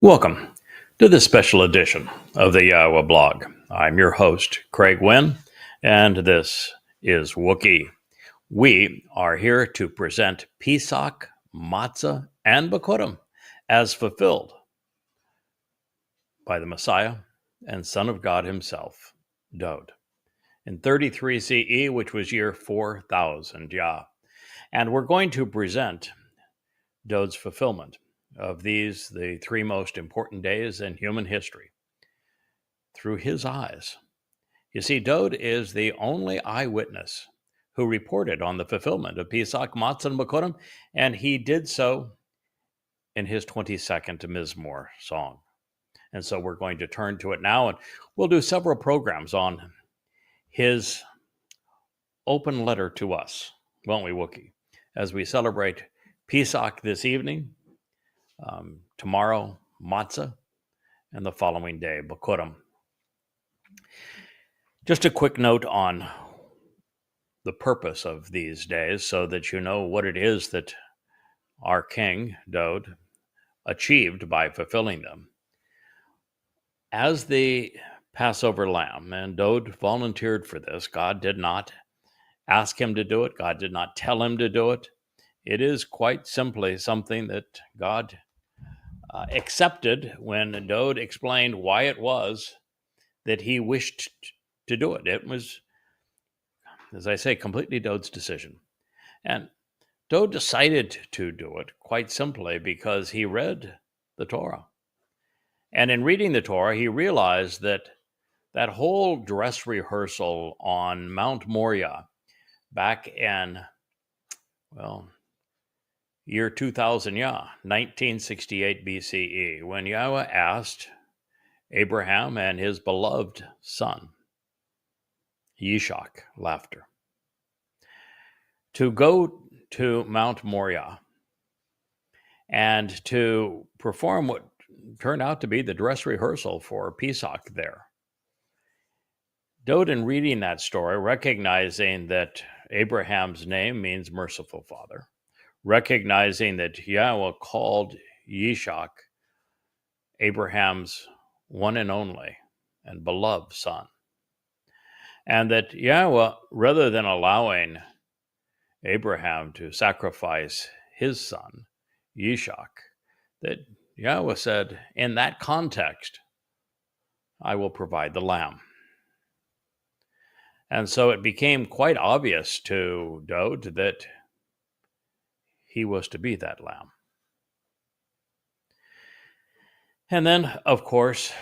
Welcome to this special edition of the YAHOWAH blog. I'm your host, Craig Winn, and this is Wookiee. We are here to present Pesach, Matzah, and Bikurym as fulfilled by the Messiah and Son of God himself, Dowd, in 33 CE, which was year 4000 Yah. And we're going to present Dowd's fulfillment of these, the three most important days in human history, through his eyes. You see, Dowd is the only eyewitness who reported on the fulfillment of Pesach, Matzah, and Bikurym, and he did so in his 22nd Mizmor song. And so we're going to turn to it now, and we'll do several programs on his open letter to us, won't we, Wookiee, as we celebrate Pesach this evening, tomorrow, Matzah, and the following day, Bikurym. Just a quick note on the purpose of these days so that you know what it is that our king, Dowd, achieved by fulfilling them. As the Passover lamb, and Dowd volunteered for this, God did not ask him to do it. God did not tell him to do it. It is quite simply something that God accepted when Dowd explained why it was that he wished to do it. It was, as I say, completely Dowd's decision. And Dowd decided to do it quite simply because he read the Torah. And in reading the Torah, he realized that that whole dress rehearsal on Mount Moriah back in, year 2000 Yah, 1968 BCE, when Yahweh asked Abraham and his beloved son, Yishak, laughter, to go to Mount Moriah and to perform what turned out to be the dress rehearsal for Pesach there. Dowd, in reading that story, recognizing that Abraham's name means merciful father, recognizing that Yahweh called Yishak Abraham's one and only and beloved son, and that Yahweh, rather than allowing Abraham to sacrifice his son, Yishak, that Yahweh said, in that context, I will provide the lamb. And so it became quite obvious to Dowd that he was to be that lamb. And then, of course,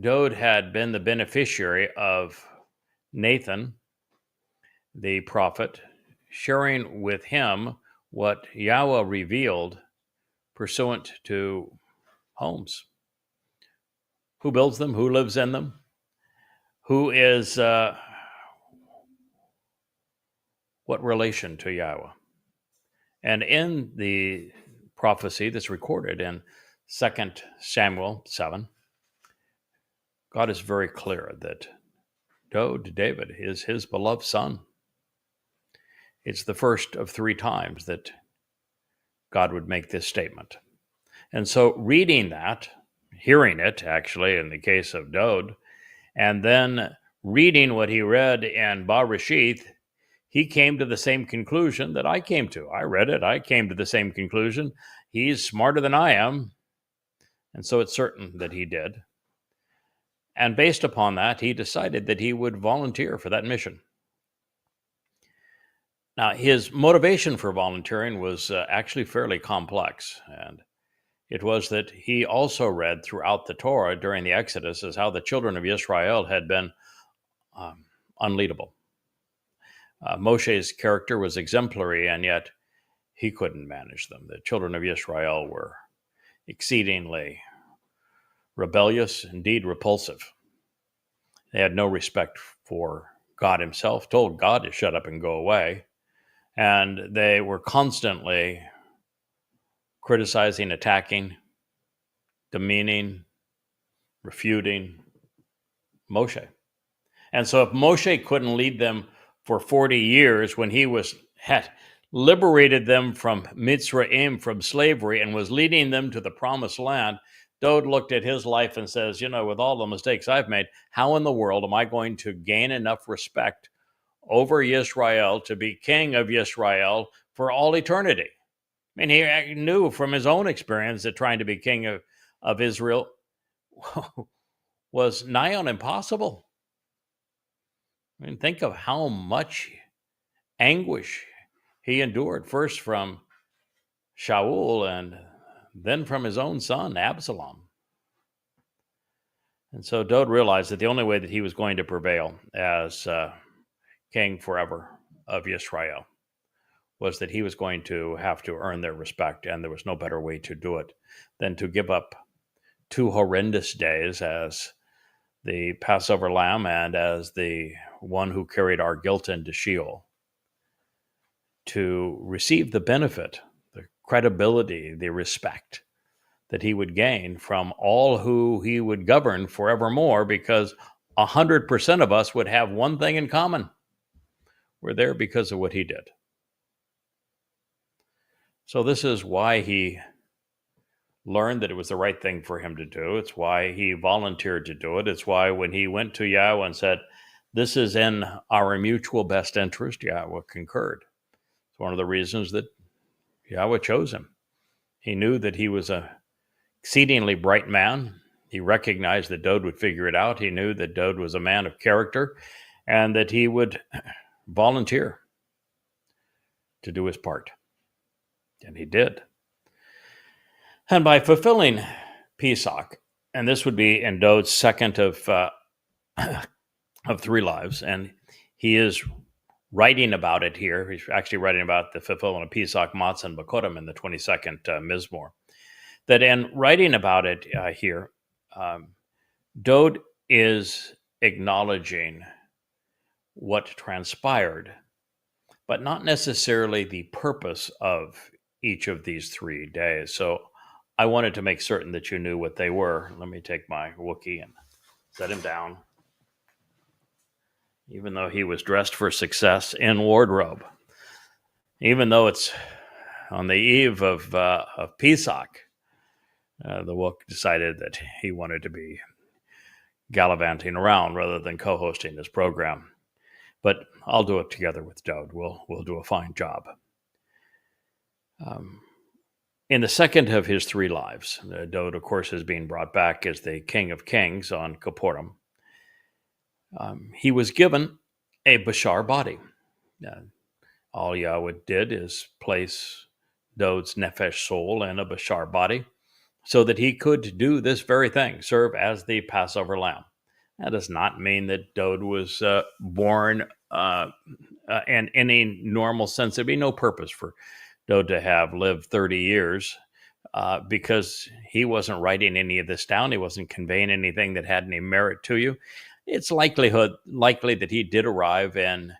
Dowd had been the beneficiary of Nathan, the prophet, sharing with him what Yahweh revealed pursuant to homes. Who builds them? Who lives in them? Who is what relation to Yahweh? And in the prophecy that's recorded in 2 Samuel 7, God is very clear that Dowd, David, is his beloved son. It's the first of three times that God would make this statement. And so reading that, hearing it actually in the case of Dowd, and then reading what he read in Bereshith, he came to the same conclusion that I came to. I read it. I came to the same conclusion. He's smarter than I am. And so it's certain that he did. And based upon that, he decided that he would volunteer for that mission. Now, his motivation for volunteering was actually fairly complex. And it was that he also read throughout the Torah during the Exodus as how the children of Israel had been unleadable. Moshe's character was exemplary, and yet he couldn't manage them. The children of Israel were exceedingly rebellious, indeed repulsive. They had no respect for God himself, told God to shut up and go away, and they were constantly criticizing, attacking, demeaning, refuting Moshe. And so if Moshe couldn't lead them for 40 years when he had liberated them from Mitzrayim, from slavery, and was leading them to the promised land, Dowd looked at his life and says, with all the mistakes I've made, how in the world am I going to gain enough respect over Yisrael to be king of Yisrael for all eternity? I mean, he knew from his own experience that trying to be king of Israel was nigh on impossible. I mean, think of how much anguish he endured, first from Shaul and then from his own son, Absalom. And so Dowd realized that the only way that he was going to prevail as king forever of Yisrael was that he was going to have to earn their respect, and there was no better way to do it than to give up 2 horrendous days as the Passover lamb and as the one who carried our guilt into Sheol, to receive the benefit, the credibility, the respect that he would gain from all who he would govern forevermore, because 100% of us would have one thing in common. We're there because of what he did. So this is why he learned that it was the right thing for him to do. It's why he volunteered to do it. It's why when he went to Yahweh and said, this is in our mutual best interest, Yahweh concurred. It's one of the reasons that Yahweh chose him. He knew that he was a exceedingly bright man. He recognized that Dowd would figure it out. He knew that Dowd was a man of character and that he would volunteer to do his part. And he did. And by fulfilling Pesach, and this would be in Dowd's second of 3 lives, and he is writing about it here. He's actually writing about the fulfillment of Pesach, Matzah Bikurym in the 22nd Mizmor. That in writing about it here, Dowd is acknowledging what transpired, but not necessarily the purpose of each of these 3 days. So I wanted to make certain that you knew what they were. Let me take my Wookiee and set him down. Even though he was dressed for success in wardrobe, even though it's on the eve of Pesach, the Wook decided that he wanted to be gallivanting around rather than co-hosting this program. But I'll do it together with Dowd. We'll do a fine job. In the second of his 3 lives, Dowd, of course, is being brought back as the King of Kings on Kippurim. He was given a bashar body. All Yahweh did is place Dowd's nefesh soul in a bashar body so that he could do this very thing, serve as the Passover lamb. That does not mean that Dowd was born in any normal sense. There'd be no purpose for Dowd to have lived 30 years because he wasn't writing any of this down. He wasn't conveying anything that had any merit to you. It's likely that he did arrive in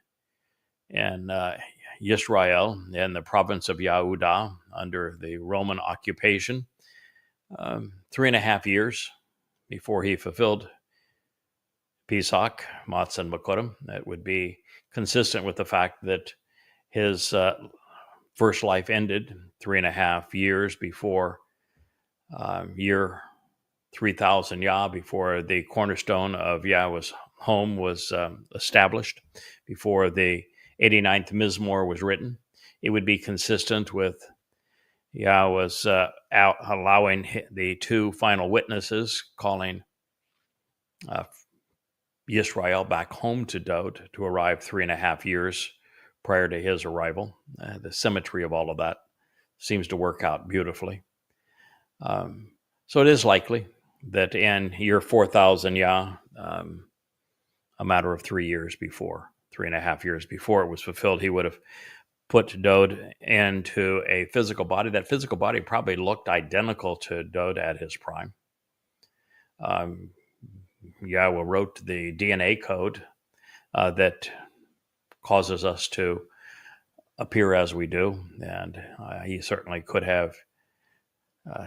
Yisrael, in the province of Yehuda, under the Roman occupation, 3.5 years before he fulfilled Pesach, Matzah Bikurym. That would be consistent with the fact that his first life ended 3.5 years before year 3000 Yah, before the cornerstone of Yahweh's home was established, before the 89th Mizmor was written. It would be consistent with Yahweh's allowing the 2 final witnesses, calling Yisrael back home to Dowd, to arrive 3.5 years prior to his arrival. The symmetry of all of that seems to work out beautifully. So it is likely that in year 4000 Yah, a matter of 3 years before, 3.5 years before it was fulfilled, he would have put Dowd into a physical body. That physical body probably looked identical to Dowd at his prime. Yahweh wrote the DNA code that causes us to appear as we do, and he certainly could have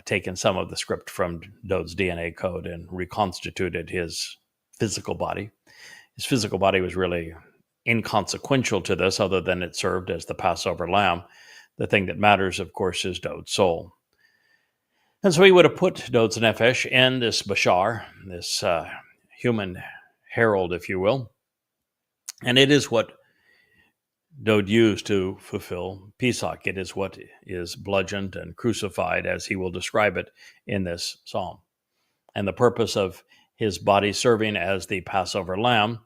taken some of the script from Dowd's DNA code and reconstituted his physical body. His physical body was really inconsequential to this, other than it served as the Passover lamb. The thing that matters, of course, is Dowd's soul. And so he would have put Dowd's nefesh in this bashar, this human herald, if you will. And it is what Dowd used to fulfill Pesach. It is what is bludgeoned and crucified, as he will describe it in this psalm. And the purpose of his body serving as the Passover lamb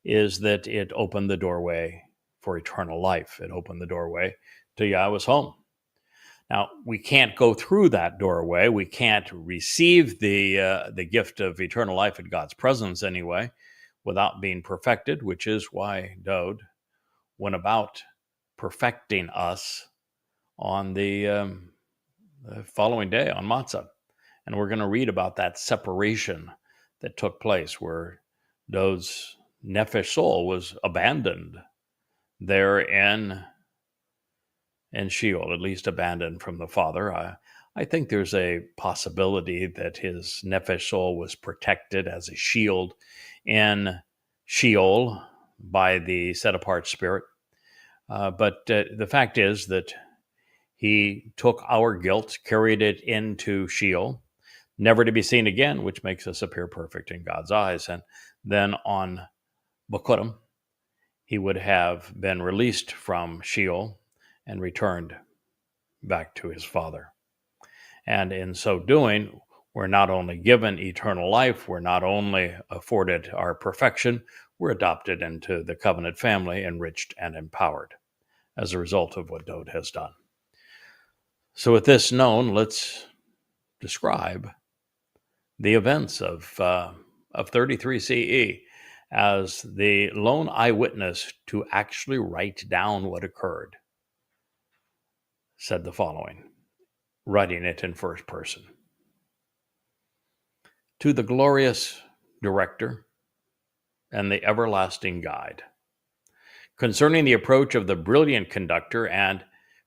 is that it opened the doorway for eternal life. It opened the doorway to Yahweh's home. Now, we can't go through that doorway. We can't receive the gift of eternal life in God's presence anyway, without being perfected, which is why Dowd went about perfecting us on the following day, on Matzah. And we're going to read about that separation that took place, where Dowd's nefesh soul was abandoned there in Sheol, at least abandoned from the Father. I think there's a possibility that his nefesh soul was protected as a shield in Sheol by the set-apart spirit. But the fact is that he took our guilt, carried it into Sheol, never to be seen again, which makes us appear perfect in God's eyes. And then on Bikurym, he would have been released from Sheol and returned back to his Father. And in so doing, we're not only given eternal life, we're not only afforded our perfection, we're adopted into the covenant family, enriched and empowered as a result of what Dowd has done. So with this known, let's describe the events of 33 CE as the lone eyewitness to actually write down what occurred said the following, writing it in first person. To the glorious director and the everlasting guide, concerning the approach of the brilliant conductor and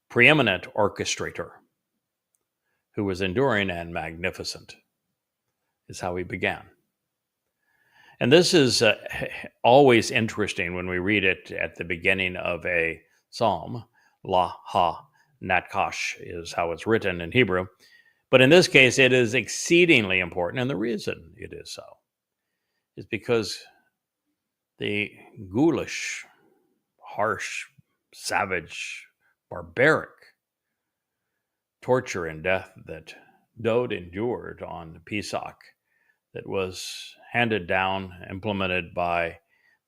preeminent orchestrator, who was enduring and magnificent, is how he began. And this is always interesting when we read it at the beginning of a psalm. La ha natkash is how it's written in Hebrew. But in this case, it is exceedingly important. And the reason it is so is because the ghoulish, harsh, savage, barbaric torture and death that Dowd endured on Pesach, that was handed down, implemented by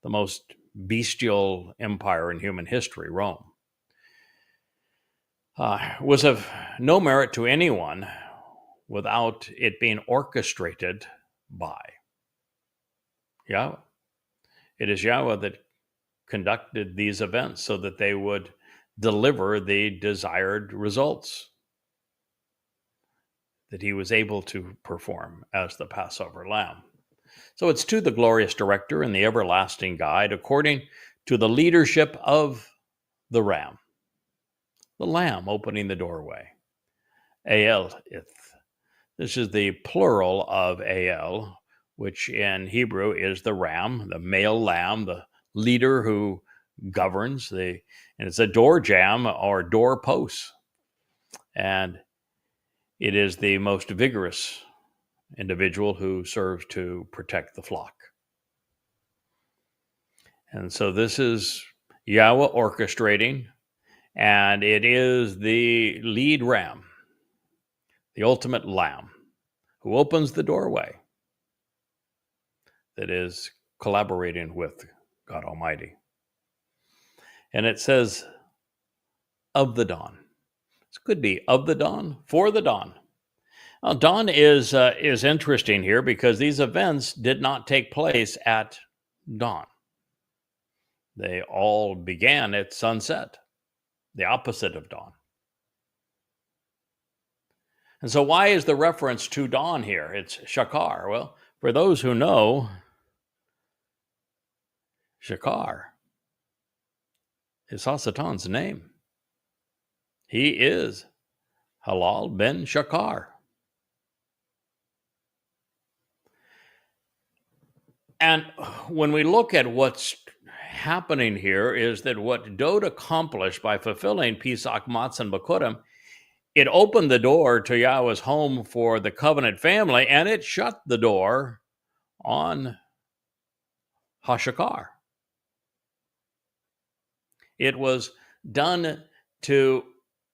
the most bestial empire in human history, Rome, was of no merit to anyone without it being orchestrated by Yahweh. It is Yahweh that conducted these events so that they would deliver the desired results that he was able to perform as the Passover lamb. So it's to the glorious director and the everlasting guide, according to the leadership of the ram, the lamb opening the doorway. El ith. This is the plural of El, which in Hebrew is the ram, the male lamb, the leader who governs. And it's a door jamb or door post. And it is the most vigorous individual who serves to protect the flock. And so this is Yahweh orchestrating, and it is the lead ram, the ultimate lamb, who opens the doorway that is collaborating with God Almighty. And it says, of the dawn. This could be of the dawn, for the dawn. Now, dawn is interesting here because these events did not take place at dawn. They all began at sunset, the opposite of dawn. And so why is the reference to dawn here? It's Shakar. Well, for those who know, Shakar is Hasatan's name. He is Halal ben Shakar. And when we look at what's happening here is that what Dowd accomplished by fulfilling Pesach, Matzah, and Bikurym it opened the door to Yahweh's home for the covenant family, and it shut the door on Hashakar. It was done to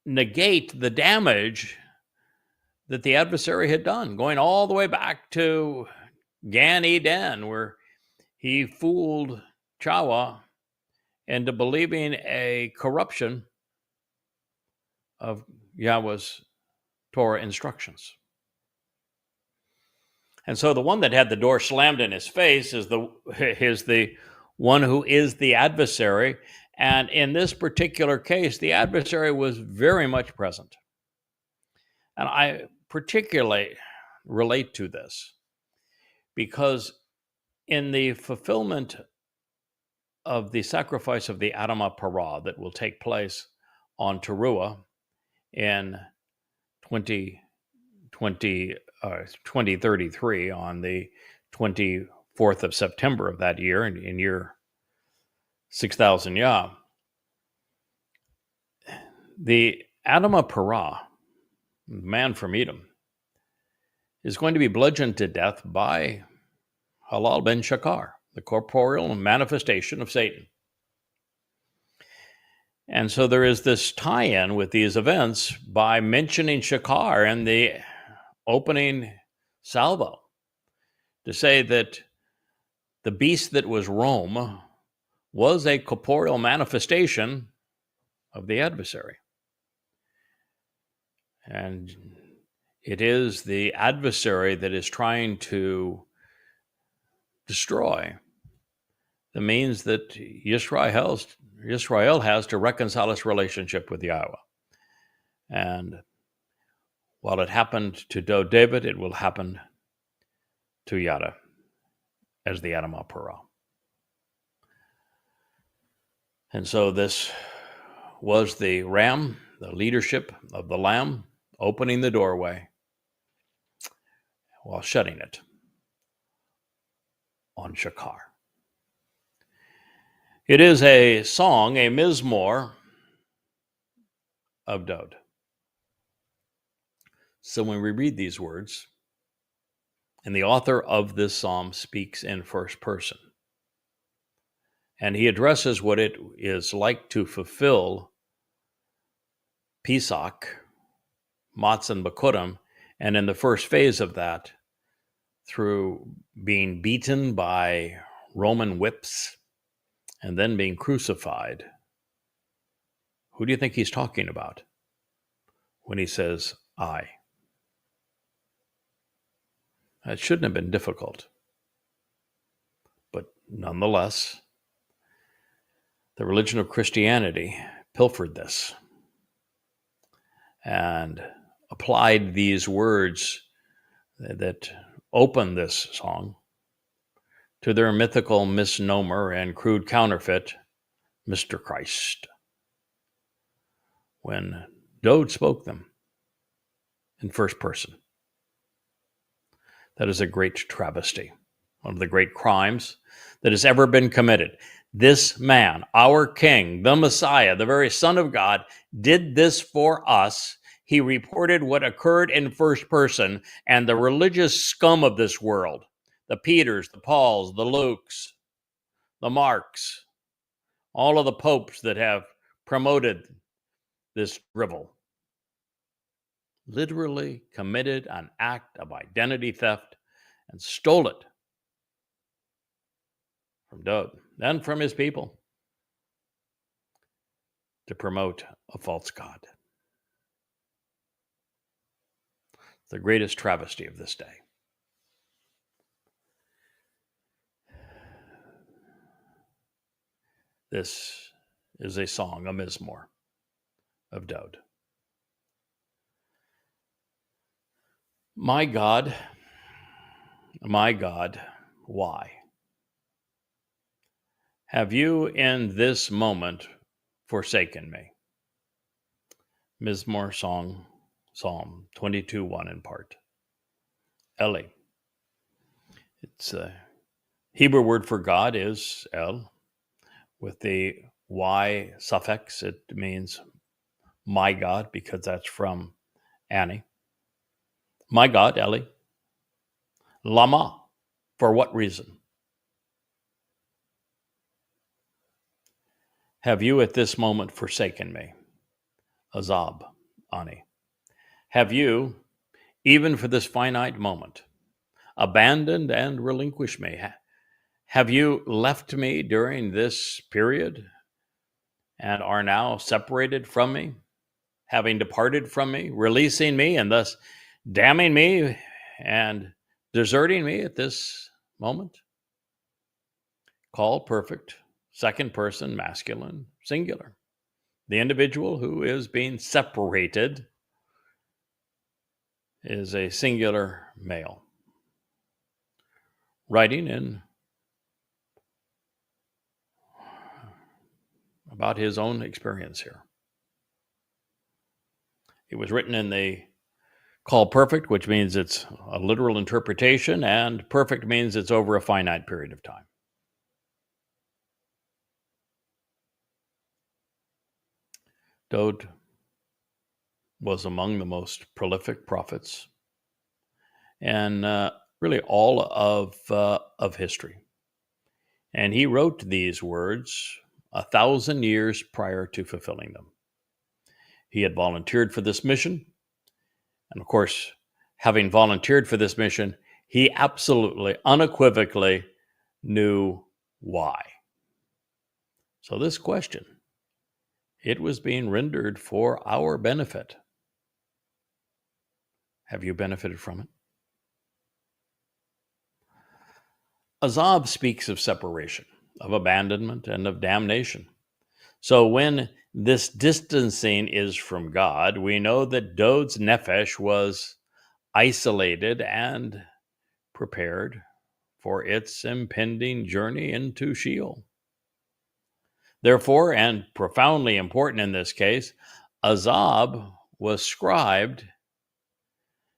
negate the damage that the adversary had done, going all the way back to Gan Eden, where he fooled Chawa into believing a corruption of Yahweh's Torah instructions. And so the one that had the door slammed in his face is the one who is the adversary. And in this particular case, the adversary was very much present. And I particularly relate to this because in the fulfillment of the sacrifice of the Adamah Parah that will take place on Towrah in 2033, on the 24th of September of that year, in year 6000 Yah, the Adamah Parah, man from Edom, is going to be bludgeoned to death by Halal ben Shakar, the corporeal manifestation of Satan. And so there is this tie-in with these events by mentioning Shakar in the opening salvo to say that the beast that was Rome was a corporeal manifestation of the adversary. And it is the adversary that is trying to destroy the means that Yisrael has to reconcile its relationship with Yahweh. And while it happened to David, it will happen to Yada as the Adamah Parah. And so this was the ram, the leadership of the lamb, opening the doorway while shutting it on Shakar. It is a song, a mizmor of Dowd. So when we read these words, and the author of this psalm speaks in first person, and he addresses what it is like to fulfill Pesach, Matzah Bikurym, and in the first phase of that, through being beaten by Roman whips and then being crucified. Who do you think he's talking about when he says, I? It shouldn't have been difficult. But nonetheless, the religion of Christianity pilfered this and applied these words that open this song to their mythical misnomer and crude counterfeit, Mr. Christ, when Dowd spoke them in first person. That is a great travesty, one of the great crimes that has ever been committed. This man, our King, the Messiah, the very Son of God, did this for us. He reported what occurred in first person, and the religious scum of this world, the Peters, the Pauls, the Lukes, the Marks, all of the popes that have promoted this drivel, literally committed an act of identity theft and stole it from Dowd and from his people to promote a false god. The greatest travesty of this day. This is a song, a mizmor of Dowd. My God, why have you in this moment forsaken me? Mizmor song, Psalm 22:1 in part. Eli. It's a Hebrew word for God is El. With the Y suffix, it means my God, because that's from Annie. My God, Ellie. Lama. For what reason? Have you at this moment forsaken me? Azab. Ani. Have you, even for this finite moment, abandoned and relinquished me? Have you left me during this period and are now separated from me, having departed from me, releasing me, and thus damning me and deserting me at this moment? Call perfect, second person, masculine, singular. The individual who is being separated is a singular male. Writing in about his own experience here. It was written in the call perfect, which means it's a literal interpretation, and perfect means it's over a finite period of time. Dowd was among the most prolific prophets and really all of history. And he wrote these words 1,000 years prior to fulfilling them. He had volunteered for this mission. And of course, having volunteered for this mission, he absolutely, unequivocally knew why. So this question, it was being rendered for our benefit. Have you benefited from it? Azab speaks of separation, of abandonment, and of damnation. So when this distancing is from God, we know that Dowd's nefesh was isolated and prepared for its impending journey into Sheol. Therefore, and profoundly important in this case, Azab was scribed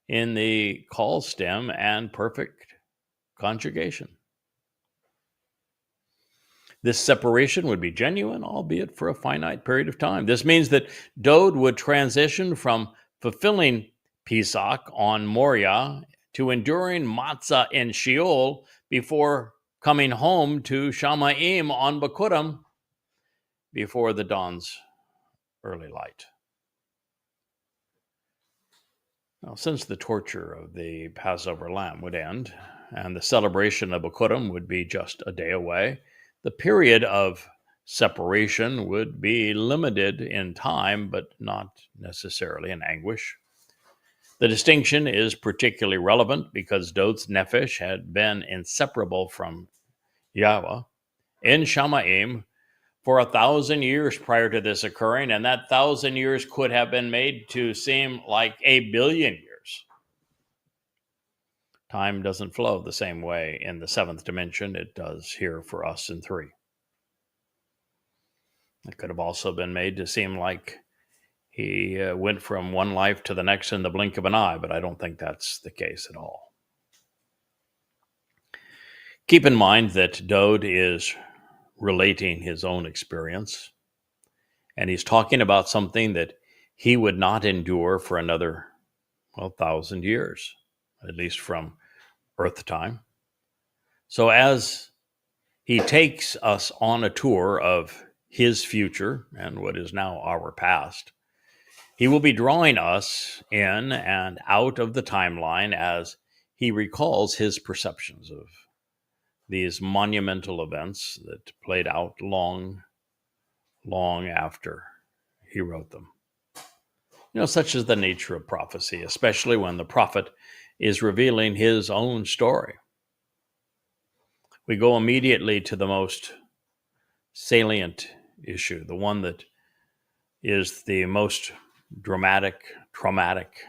in the call stem and perfect conjugation. This separation would be genuine, albeit for a finite period of time. This means that Dowd would transition from fulfilling Pesach on Moriah to enduring Matzah in Sheol before coming home to Shamayim on Bikurym before the dawn's early light. Now, since the torture of the Passover lamb would end and the celebration of Bikurym would be just a day away, the period of separation would be limited in time, but not necessarily in anguish. The distinction is particularly relevant because Dowd's nefesh had been inseparable from YAHOWAH in Shamayim for 1,000 years prior to this occurring, and that 1,000 years could have been made to seem like 1,000,000,000 years. Time doesn't flow the same way in the seventh dimension it does here for us in 3. It could have also been made to seem like he went from one life to the next in the blink of an eye, but I don't think that's the case at all. Keep in mind that Dowd is relating his own experience, and he's talking about something that he would not endure for another, 1,000 years, at least from Earth time. So as he takes us on a tour of his future and what is now our past, he will be drawing us in and out of the timeline as he recalls his perceptions of these monumental events that played out long after he wrote them. Such is the nature of prophecy, especially when the prophet is revealing his own story. We go immediately to the most salient issue, the one that is the most dramatic, traumatic,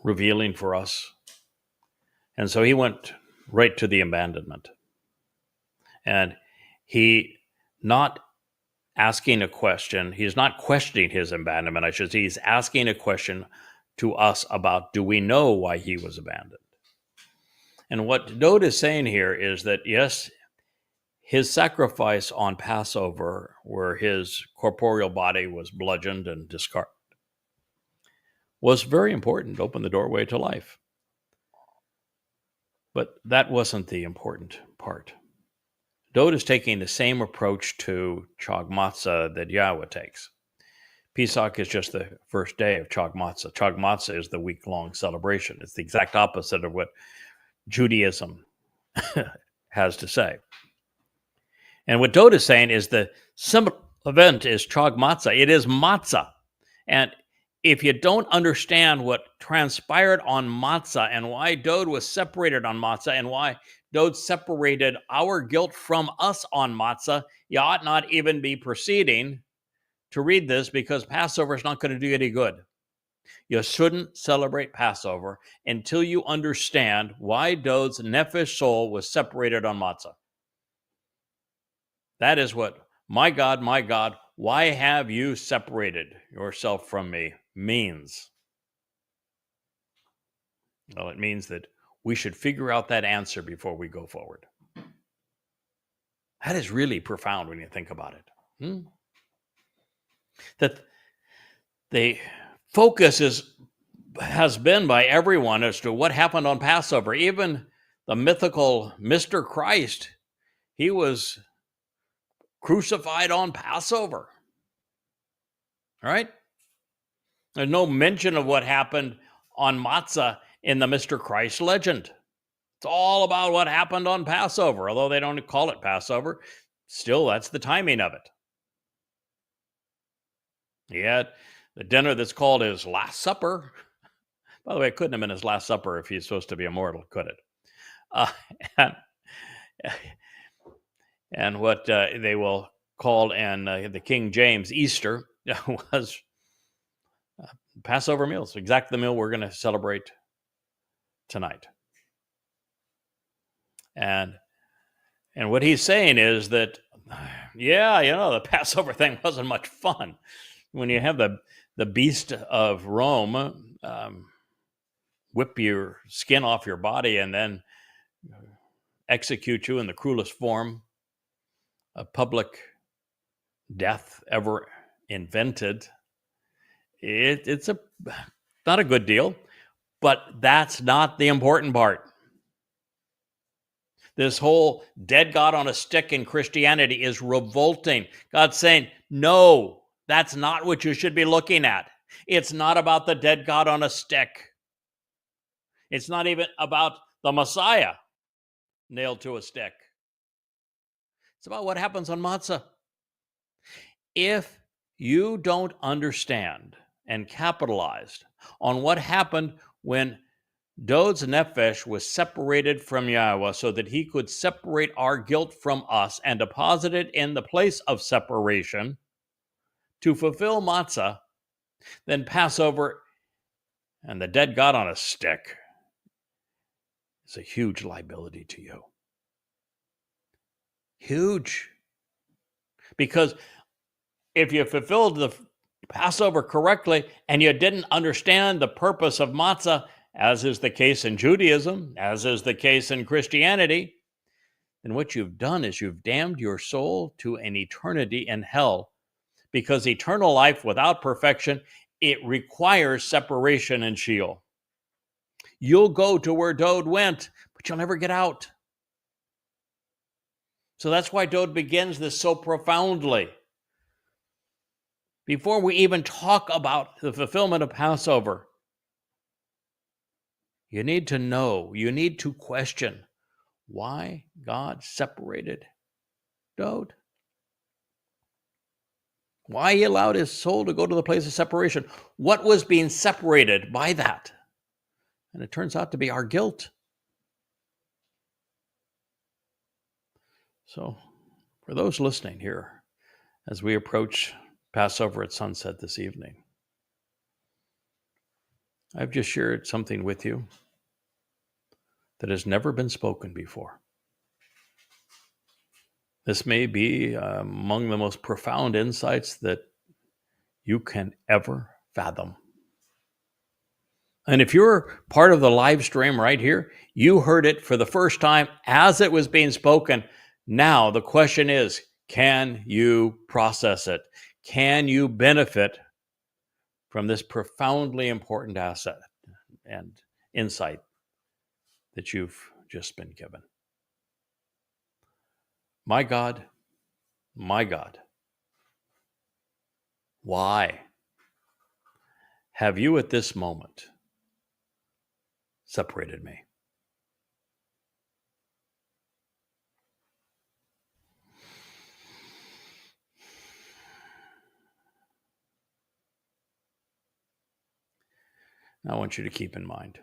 revealing for us. And so he went right to the abandonment. And he not asking a question, he's not questioning his abandonment, I should say. He's asking a question to us about, do we know why he was abandoned? And what Dowd is saying here is that, yes, his sacrifice on Passover, where his corporeal body was bludgeoned and discarded, was very important, opened the doorway to life. But that wasn't the important part. Dowd is taking the same approach to Chag Matzah that Yahowah takes. Pesach is just the first day of Chag Matzah. Chag Matzah is the week-long celebration. It's the exact opposite of what Judaism has to say. And what Dowd is saying is the symbol event is Chag Matzah. It is matzah. And if you don't understand what transpired on matzah and why Dowd was separated on matzah and why Dowd separated our guilt from us on matzah, you ought not even be proceeding to read this, because Passover is not going to do you any good. You shouldn't celebrate Passover until you understand why Dowd's nefesh soul was separated on matzah. That is what, my God, why have you separated yourself from me means. Well, it means that we should figure out that answer before we go forward. That is really profound when you think about it. That the focus has been by everyone as to what happened on Passover. Even the mythical Mr. Christ, he was crucified on Passover. All right? There's no mention of what happened on matzah in the Mr. Christ legend. It's all about what happened on Passover. Although they don't call it Passover, still that's the timing of it. He had the dinner that's called his Last Supper. By the way, it couldn't have been his Last Supper if he's supposed to be immortal, could it? And what they will call in the King James Easter was Passover meals, exactly the meal we're going to celebrate tonight. And what he's saying is that, the Passover thing wasn't much fun. When you have the beast of Rome whip your skin off your body and then execute you in the cruelest form of public death ever invented, it's not a good deal, but that's not the important part. This whole dead God on a stick in Christianity is revolting. God's saying, no, that's not what you should be looking at. It's not about the dead God on a stick. It's not even about the Messiah nailed to a stick. It's about what happens on matzah. If you don't understand and capitalize on what happened when Dowd's nefesh was separated from Yahowah so that he could separate our guilt from us and deposit it in the place of separation to fulfill matzah, then Passover and the dead God on a stick is a huge liability to you. Huge. Because if you fulfilled the Passover correctly and you didn't understand the purpose of matzah, as is the case in Judaism, as is the case in Christianity, then what you've done is you've damned your soul to an eternity in hell, because eternal life without perfection, it requires separation in Sheol. You'll go to where Dowd went, but you'll never get out. So that's why Dowd begins this so profoundly. Before we even talk about the fulfillment of Passover, you need to know, you need to question why God separated Dowd. Why he allowed his soul to go to the place of separation. What was being separated by that? And it turns out to be our guilt. So, for those listening here, as we approach Passover at sunset this evening, I've just shared something with you that has never been spoken before. This may be among the most profound insights that you can ever fathom. And if you're part of the live stream right here, you heard it for the first time as it was being spoken. Now the question is, can you process it? Can you benefit from this profoundly important asset and insight that you've just been given. My God, why have you at this moment separated me? Now, I want you to keep in mind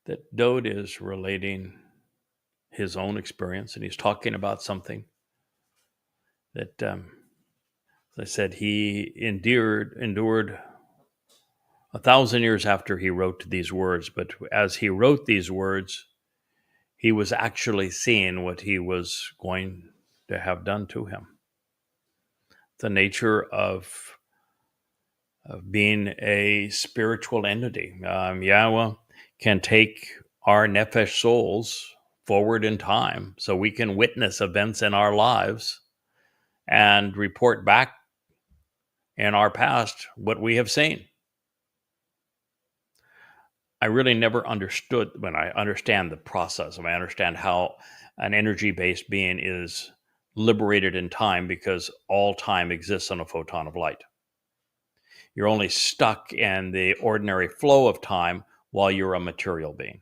that Dowd is relating his own experience, and he's talking about something that, as I said, he endured 1,000 years after he wrote these words. But as he wrote these words, he was actually seeing what he was going to have done to him. The nature of being a spiritual entity. Yahowah can take our nephesh souls forward in time so we can witness events in our lives and report back in our past what we have seen. I really never understood, when I understand the process, I understand how an energy-based being is liberated in time, because all time exists on a photon of light. You're only stuck in the ordinary flow of time while you're a material being.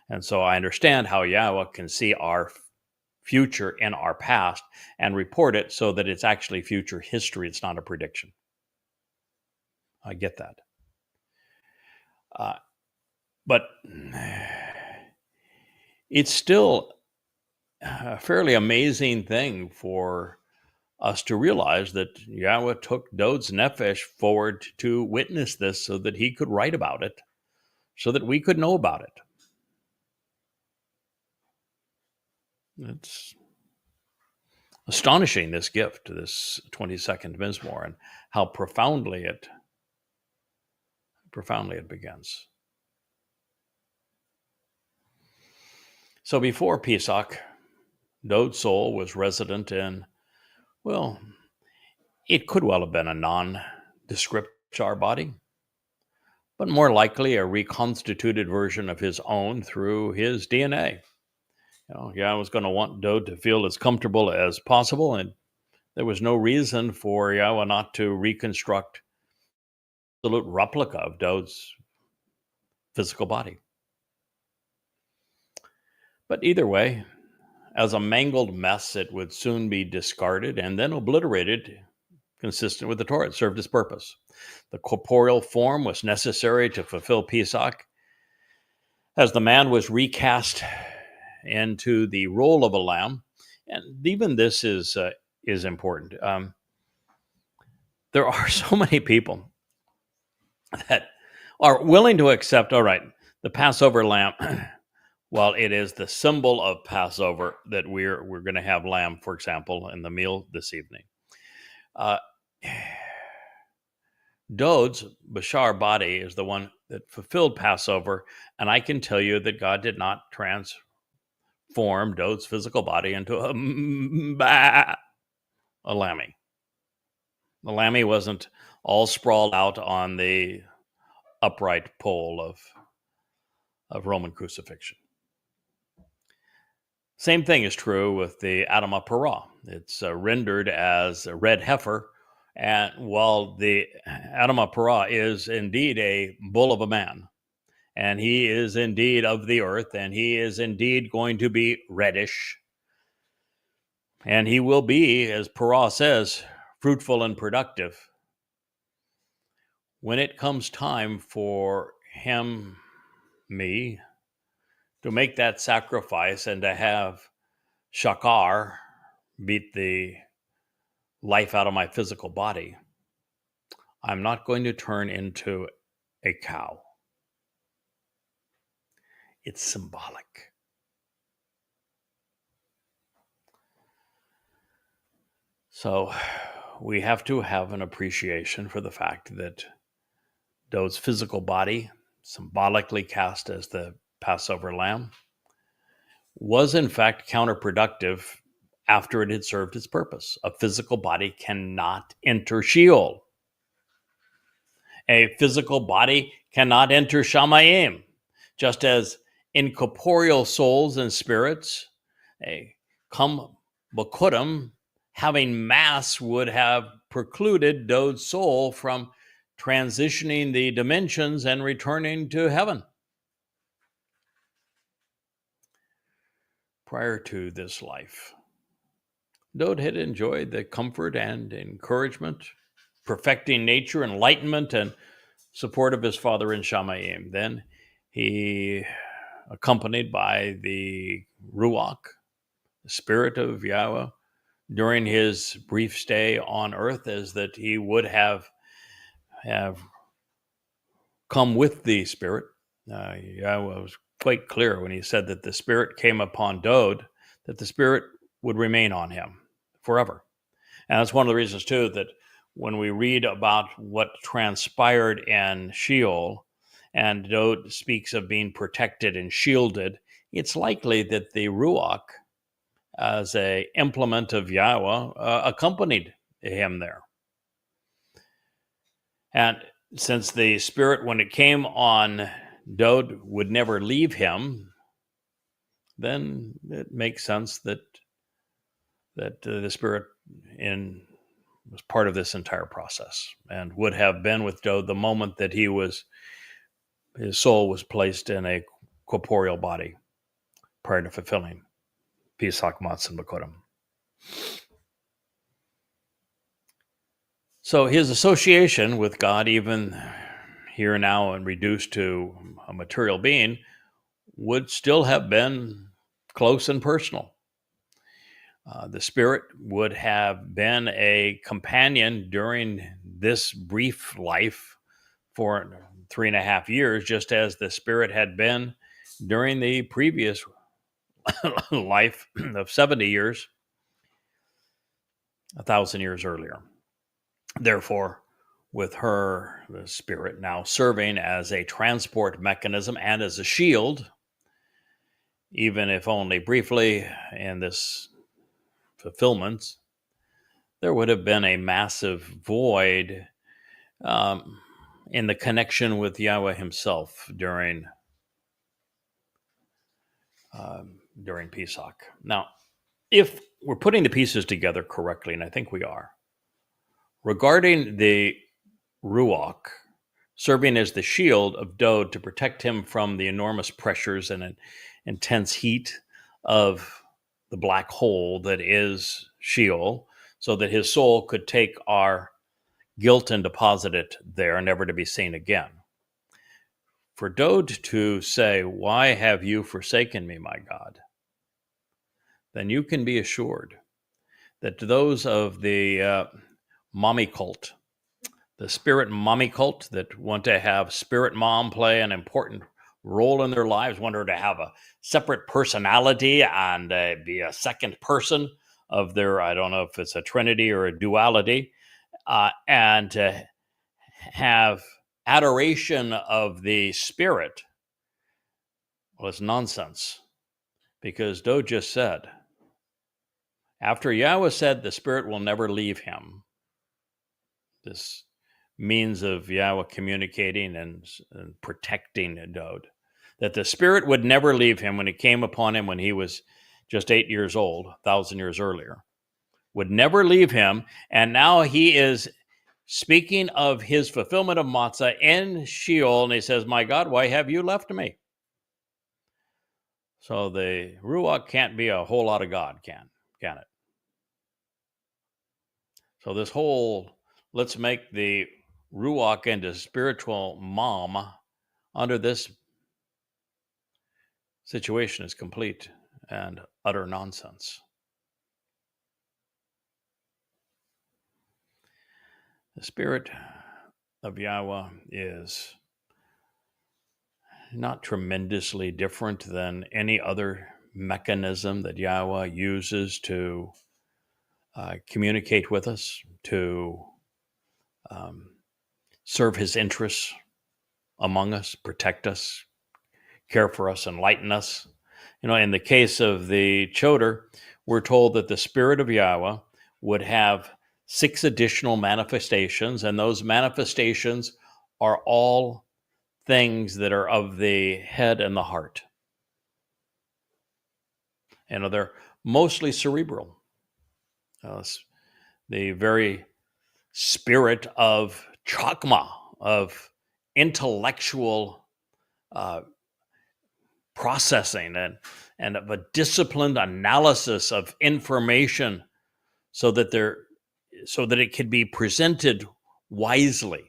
And so I understand how Yahowah can see our future in our past and report it so that it's actually future history. It's not a prediction. I get that. But it's still a fairly amazing thing for us to realize that Yahowah took Dowd's nefesh forward to witness this so that he could write about it, so that we could know about it. It's astonishing, this gift, this 22nd Mizmor, and how profoundly it begins. So before Pesach, Dowd's soul was resident in, well, it could well have been a nondescript char body, but more likely a reconstituted version of his own through his DNA. I was going to want Dowd to feel as comfortable as possible, and there was no reason for Yahowah not to reconstruct an absolute replica of Dowd's physical body. But either way, as a mangled mess, it would soon be discarded and then obliterated, consistent with the Torah. It served its purpose. The corporeal form was necessary to fulfill Pesach, as the man was recast into the role of a lamb. And even this is important. There are so many people that are willing to accept, all right, the Passover lamb, while it is the symbol of Passover that we're going to have lamb, for example, in the meal this evening. Dowd's Bashar body is the one that fulfilled Passover, and I can tell you that God did not transform Dowd's physical body into a lammy. The lammy wasn't all sprawled out on the upright pole of Roman crucifixion. Same thing is true with the Adamah Parah. It's rendered as a red heifer, and while the Adamah Parah is indeed a bull of a man, and he is indeed of the earth, and he is indeed going to be reddish, and he will be, as Parah says, fruitful and productive. When it comes time for him, me, to make that sacrifice and to have Shakar beat the life out of my physical body, I'm not going to turn into a cow. It's symbolic. So we have to have an appreciation for the fact that Dowd's physical body, symbolically cast as the Passover lamb, was in fact counterproductive after it had served its purpose. A physical body cannot enter Sheol. A physical body cannot enter Shamayim, just as incorporeal souls and spirits, a Bikurym, having mass would have precluded Dowd's soul from transitioning the dimensions and returning to heaven. Prior to this life, Dowd had enjoyed the comfort and encouragement, perfecting nature, enlightenment, and support of his father in Shamayim. Then he, accompanied by the Ruach, the Spirit of Yahweh, during his brief stay on earth, as that he would have come with the Spirit. Yahweh was quite clear when he said that the Spirit came upon Dowd, that the Spirit would remain on him forever. And that's one of the reasons, too, that when we read about what transpired in Sheol, and Dowd speaks of being protected and shielded, it's likely that the Ruach, as a implement of Yahweh, accompanied him there. And since the Spirit, when it came on Dowd, would never leave him, then it makes sense that the Spirit was part of this entire process and would have been with Dowd the moment that his soul was placed in a corporeal body prior to fulfilling Pesach, Matzah Bikurym. So his association with God, even here now and reduced to a material being, would still have been close and personal. The Spirit would have been a companion during this brief life for 3.5 years, just as the Spirit had been during the previous life of 70 years, 1,000 years earlier. Therefore, with her, the Spirit now serving as a transport mechanism and as a shield, even if only briefly in this fulfillment, there would have been a massive void in the connection with Yahweh himself during Pesach. Now, if we're putting the pieces together correctly, and I think we are, regarding the Ruach serving as the shield of Dowd to protect him from the enormous pressures and intense heat of the black hole that is Sheol, so that his soul could take our guilt and deposit it there, never to be seen again. For Dowd to say, "Why have you forsaken me, my God?" then you can be assured that those of the mommy cult, the spirit mommy cult that want to have spirit mom play an important role in their lives, want her to have a separate personality and be a second person of their, I don't know if it's a trinity or a duality, and to have adoration of the Spirit, well, it's nonsense. Because Dowd just said, after Yahweh said the Spirit will never leave him, this means of Yahweh communicating and protecting Dowd, that the Spirit would never leave him when it came upon him when he was just 8 years old, 1,000 years earlier, would never leave him. And now he is speaking of his fulfillment of Matzah in Sheol, and he says, "My God, why have you left me?" So the Ruach can't be a whole lot of God, can it? So this whole, let's make the Ruach into spiritual mom under this situation is complete and utter nonsense. The Spirit of Yahweh is not tremendously different than any other mechanism that Yahweh uses to communicate with us, to serve his interests among us, protect us, care for us, enlighten us. In the case of the Towrah, we're told that the Spirit of Yahweh would have 6 additional manifestations, and those manifestations are all things that are of the head and the heart. And they're mostly cerebral. The very spirit of chakma, of intellectual processing and of a disciplined analysis of information so that it can be presented wisely.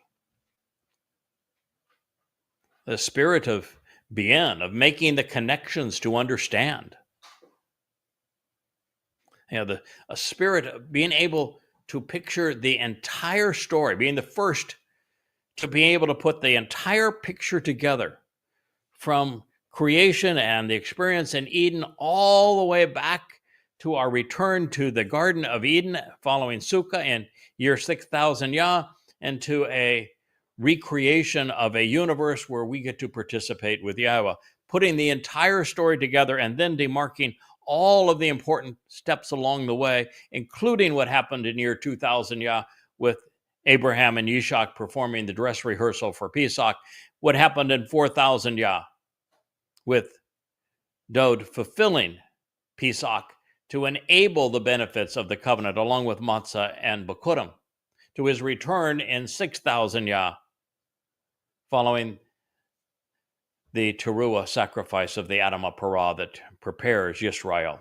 The spirit of bien, of making the connections to understand. A spirit of being able to picture the entire story, being the first to be able to put the entire picture together from creation and the experience in Eden all the way back to our return to the Garden of Eden following Sukkah in year 6,000 Yah, and to a recreation of a universe where we get to participate with Yahowah, putting the entire story together and then demarking all of the important steps along the way, including what happened in year 2000 Yah with Abraham and Yishak performing the dress rehearsal for Pesach, what happened in 4000 Yah with Dowd fulfilling Pesach to enable the benefits of the covenant, along with Matzah and Bikurym, to his return in 6,000 Yah, following the Teruah sacrifice of the Adamah Parah that prepares Yisrael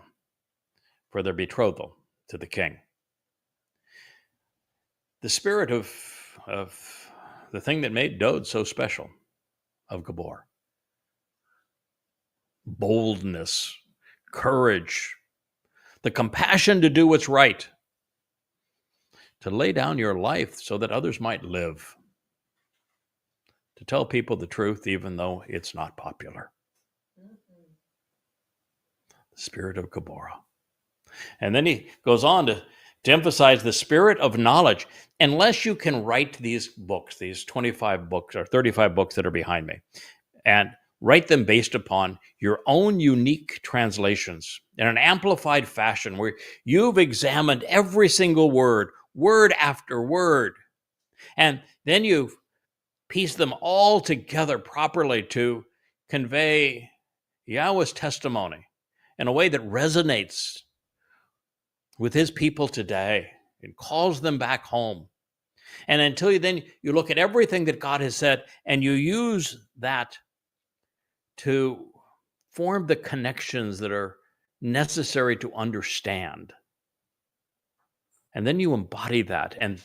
for their betrothal to the king. The spirit of the thing that made Dowd so special, of Gabor. Boldness, courage, the compassion to do what's right, to lay down your life so that others might live, to tell people the truth even though it's not popular. The spirit of Gabor. And then he goes on to emphasize the spirit of knowledge. Unless you can write these books, these 25 books or 35 books that are behind me, and write them based upon your own unique translations in an amplified fashion where you've examined every single word, word after word, and then you've pieced them all together properly to convey Yahweh's testimony in a way that resonates with his people today and calls them back home. And until you look at everything that God has said and you use that to form the connections that are necessary to understand. And then you embody that, and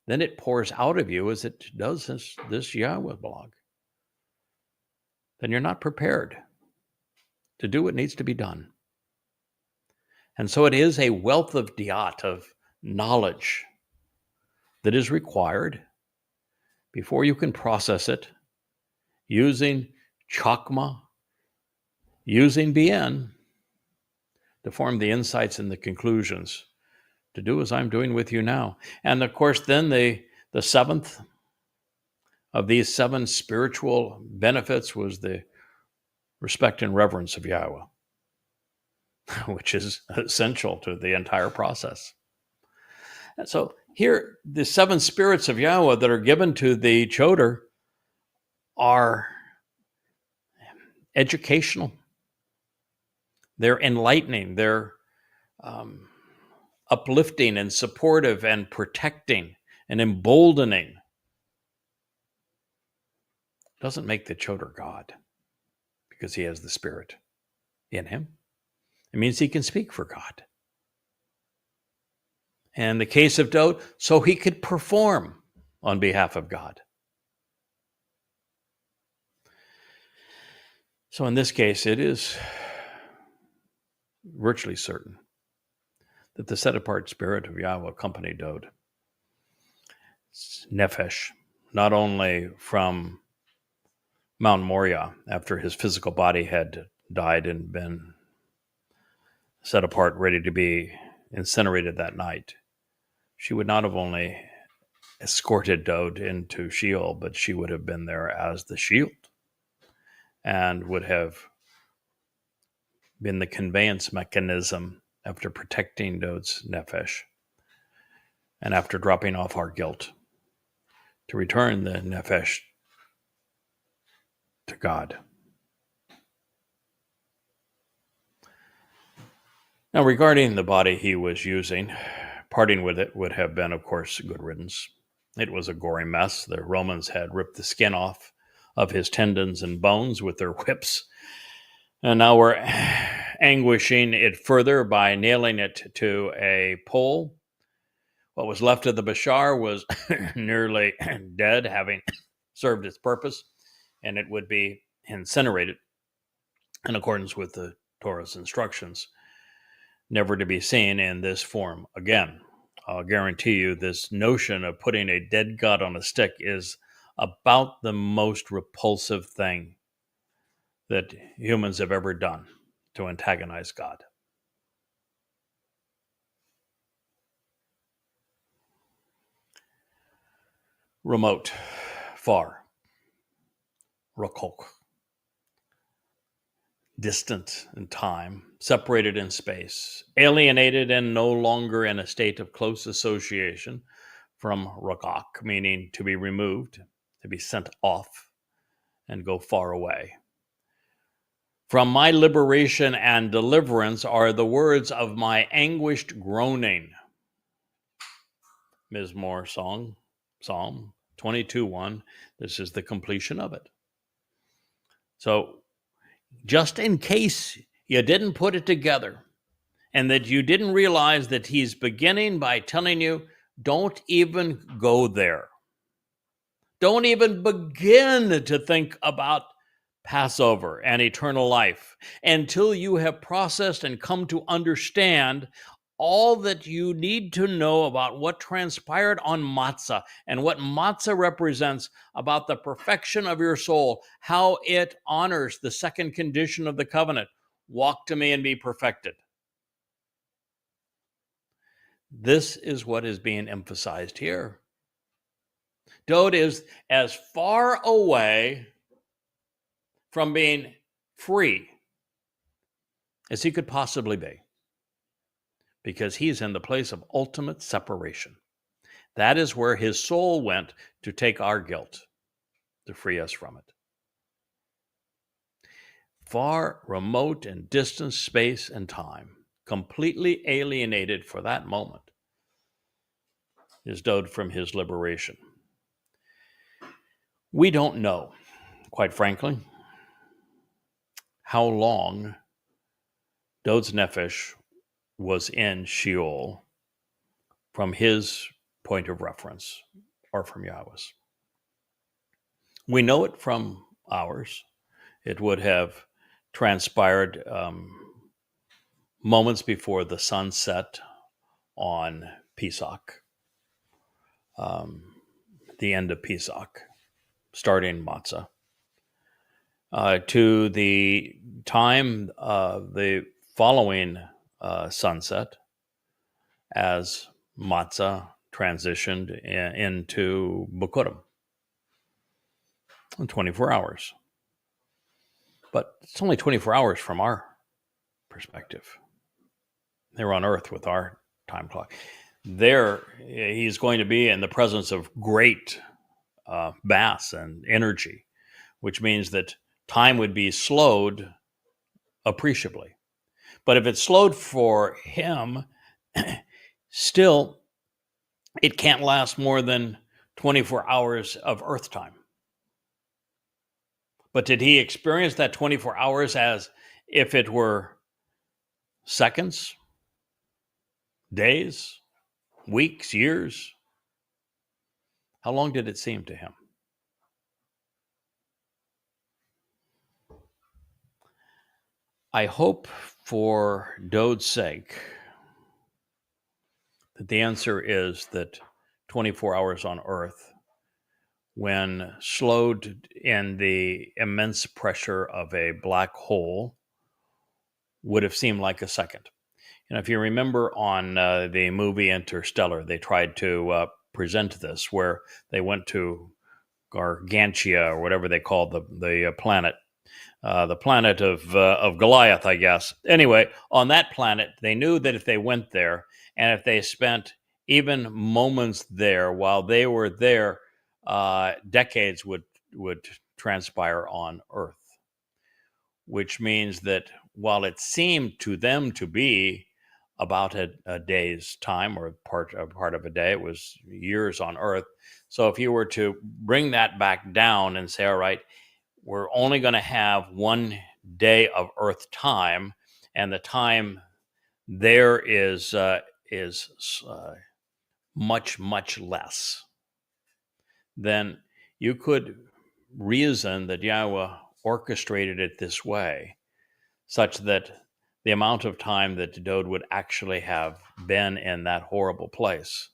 then it pours out of you as it does this Yahweh blog. Then you're not prepared to do what needs to be done. And so it is a wealth of diyat, of knowledge, that is required before you can process it using chakma, using bien to form the insights and the conclusions, to do as I'm doing with you now. And of course, then the seventh of these 7 spiritual benefits was the respect and reverence of Yahweh, which is essential to the entire process. And so here, the 7 spirits of Yahweh that are given to the Chodar are educational. They're enlightening. They're uplifting and supportive and protecting and emboldening. Doesn't make the Chodar God because he has the Spirit in him. It means he can speak for God. And in the case of Dowd, so he could perform on behalf of God. So in this case, it is virtually certain that the set-apart spirit of Yahweh accompanied Dowd. Nefesh, not only from Mount Moriah after his physical body had died and been set apart, ready to be incinerated that night. She would not have only escorted Dowd into Sheol, but she would have been there as the shield and would have been the conveyance mechanism after protecting Dowd's nefesh and after dropping off our guilt to return the nefesh to God. Now, regarding the body he was using, parting with it would have been, of course, good riddance. It was a gory mess. The Romans had ripped the skin off of his tendons and bones with their whips, and now we're anguishing it further by nailing it to a pole. What was left of the Bashar was nearly dead, having served its purpose, and it would be incinerated in accordance with the Torah's instructions, never to be seen in this form again. I'll guarantee you this notion of putting a dead God on a stick is about the most repulsive thing that humans have ever done to antagonize God. Remote, far, rakok, distant in time, separated in space, alienated and no longer in a state of close association from rakok, meaning to be removed, to be sent off and go far away. From my liberation and deliverance are the words of my anguished groaning. Mizmor song, Psalm 22:1. This is the completion of it. So, just in case you didn't put it together and that you didn't realize that he's beginning by telling you, don't even go there. Don't even begin to think about Passover and eternal life until you have processed and come to understand all that you need to know about what transpired on Matzah and what Matzah represents about the perfection of your soul, how it honors the second condition of the covenant. Walk to me and be perfected. This is what is being emphasized here. Dowd is as far away from being free as he could possibly be, because he's in the place of ultimate separation. That is where his soul went to take our guilt, to free us from it. Far, remote, and distant space and time, completely alienated for that moment, is Dowd from his liberation. We don't know, quite frankly, how long Dowd's nefesh was in Sheol from his point of reference or from Yahweh's. We know it from ours. It would have transpired moments before the sun set on Pesach, the end of Pesach, starting Matzah, to the time the following sunset as Matzah transitioned into Bikurym. 24 hours. But it's only 24 hours from our perspective. They're on Earth with our time clock. There, he's going to be in the presence of great mass and energy, which means that time would be slowed appreciably. But if it's slowed for him, still, it can't last more than 24 hours of Earth time. But did he experience that 24 hours as if it were seconds, days, weeks, years? How long did it seem to him? I hope for Dowd's sake that the answer is that 24 hours on Earth, when slowed in the immense pressure of a black hole, would have seemed like a second. And if you remember on the movie Interstellar, they tried to present this, where they went to Gargantia, or whatever they called the planet of Goliath, I guess. Anyway, on that planet, they knew that if they went there, and if they spent even moments there while they were there, decades would transpire on earth, which means that while it seemed to them to be about a day's time or part of a day, it was years on earth. So if you were to bring that back down and say, all right, we're only going to have 1 day of earth time, and the time there is much, much less, then you could reason that Yahweh orchestrated it this way, such that the amount of time that Dowd would actually have been in that horrible place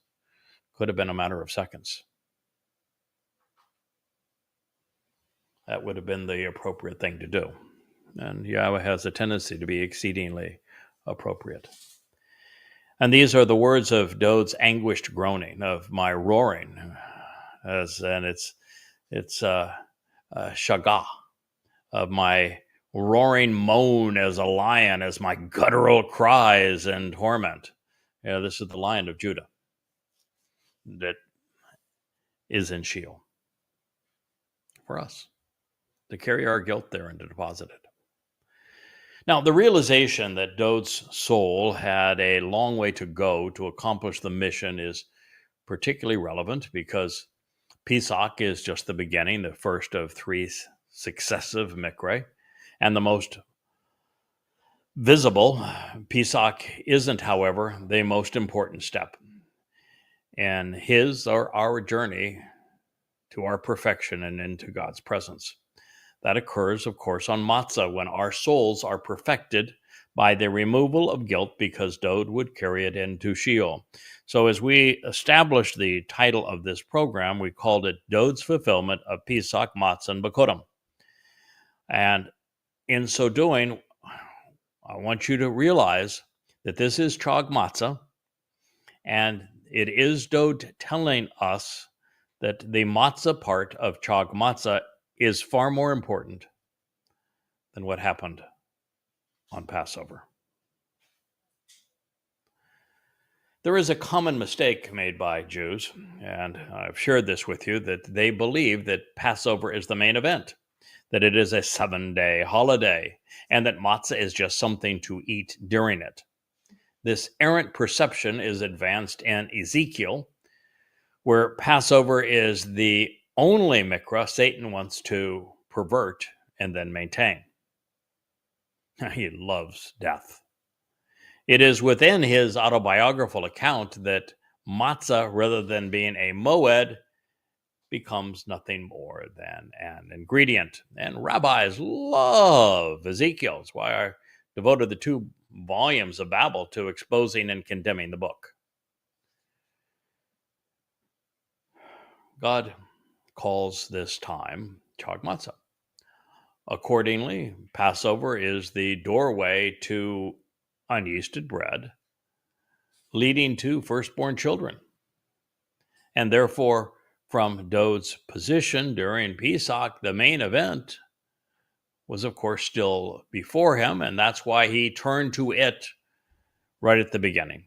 could have been a matter of seconds. That would have been the appropriate thing to do. And Yahweh has a tendency to be exceedingly appropriate. And these are the words of Dowd's anguished groaning, of my roaring, and it's shagah, of my roaring moan as a lion, as my guttural cries in torment. This is the Lion of Judah that is in Sheol for us, to carry our guilt there and to deposit it. Now, the realization that Dowd's soul had a long way to go to accomplish the mission is particularly relevant because Pesach is just the beginning, the first of 3 successive Mikre, and the most visible. Pesach isn't, however, the most important step in his or our journey to our perfection and into God's presence. That occurs, of course, on Matzah, when our souls are perfected by the removal of guilt, because Dowd would carry it into Sheol. So as we established the title of this program, we called it Dowd's Fulfillment of Pesach, Matzah Bikurym. And in so doing, I want you to realize that this is Chag Matzah, and it is Dowd telling us that the Matzah part of Chag Matzah is far more important than what happened on Passover. There is a common mistake made by Jews, and I've shared this with you, that they believe that Passover is the main event, that it is a 7-day holiday, and that matzah is just something to eat during it. This errant perception is advanced in Ezekiel, where Passover is the only mikra Satan wants to pervert and then maintain. He loves death. It is within his autobiographical account that matzah, rather than being a moed, becomes nothing more than an ingredient. And rabbis love Ezekiel. That's why I devoted the 2 volumes of Babel to exposing and condemning the book. God calls this time Chag Matzah. Accordingly, Passover is the doorway to unyeasted bread, leading to firstborn children. And therefore, from Dowd's position during Pesach, the main event was, of course, still before him, and that's why he turned to it right at the beginning.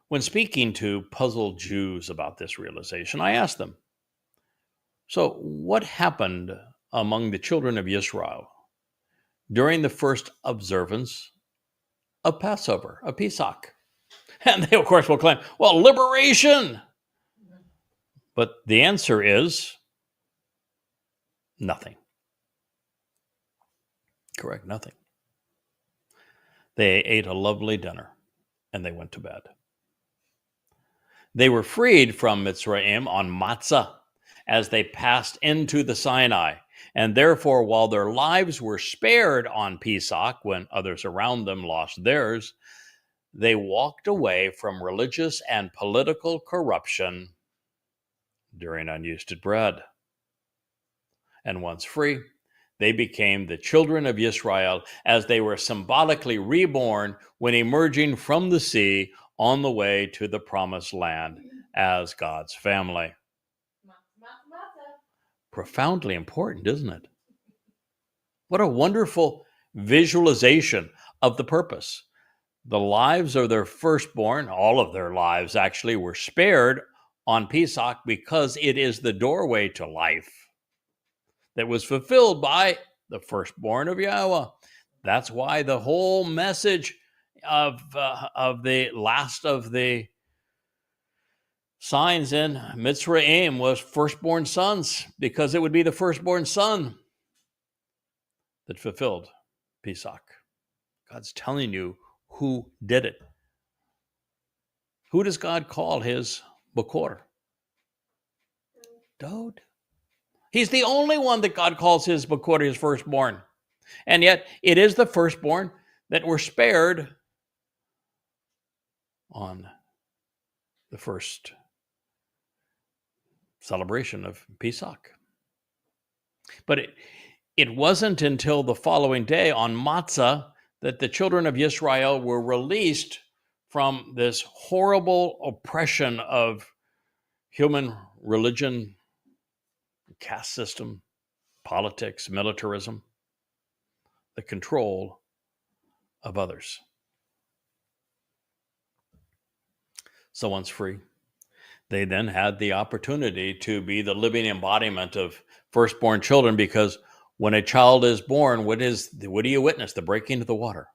When speaking to puzzled Jews about this realization, I asked them, so what happened among the children of Israel during the first observance of Passover, of Pesach? And they, of course, will claim, well, liberation. But the answer is nothing. Correct, nothing. They ate a lovely dinner and they went to bed. They were freed from Mitzrayim on Matzah as they passed into the Sinai. And therefore, while their lives were spared on Pesach when others around them lost theirs, they walked away from religious and political corruption during unyeasted bread. And once free, they became the children of Israel as they were symbolically reborn when emerging from the sea on the way to the promised land as God's family. Profoundly important, isn't it? What a wonderful visualization of the purpose. The lives of their firstborn, all of their lives actually, were spared on Pesach because it is the doorway to life. that was fulfilled by the firstborn of Yahowah. That's why the whole message of the last of the signs in Mitzrayim was firstborn sons, because it would be the firstborn son that fulfilled Pesach. God's telling you who did it. Who does God call his Bikor? Dowd. He's the only one that God calls his Bikor, his firstborn. And yet it is the firstborn that were spared on the first celebration of Pesach. But it wasn't until the following day on Matzah that the children of Israel were released from this horrible oppression of human religion, caste system, politics, militarism, the control of others. So once free, they then had the opportunity to be the living embodiment of firstborn children, because when a child is born, what do you witness? The breaking of the water.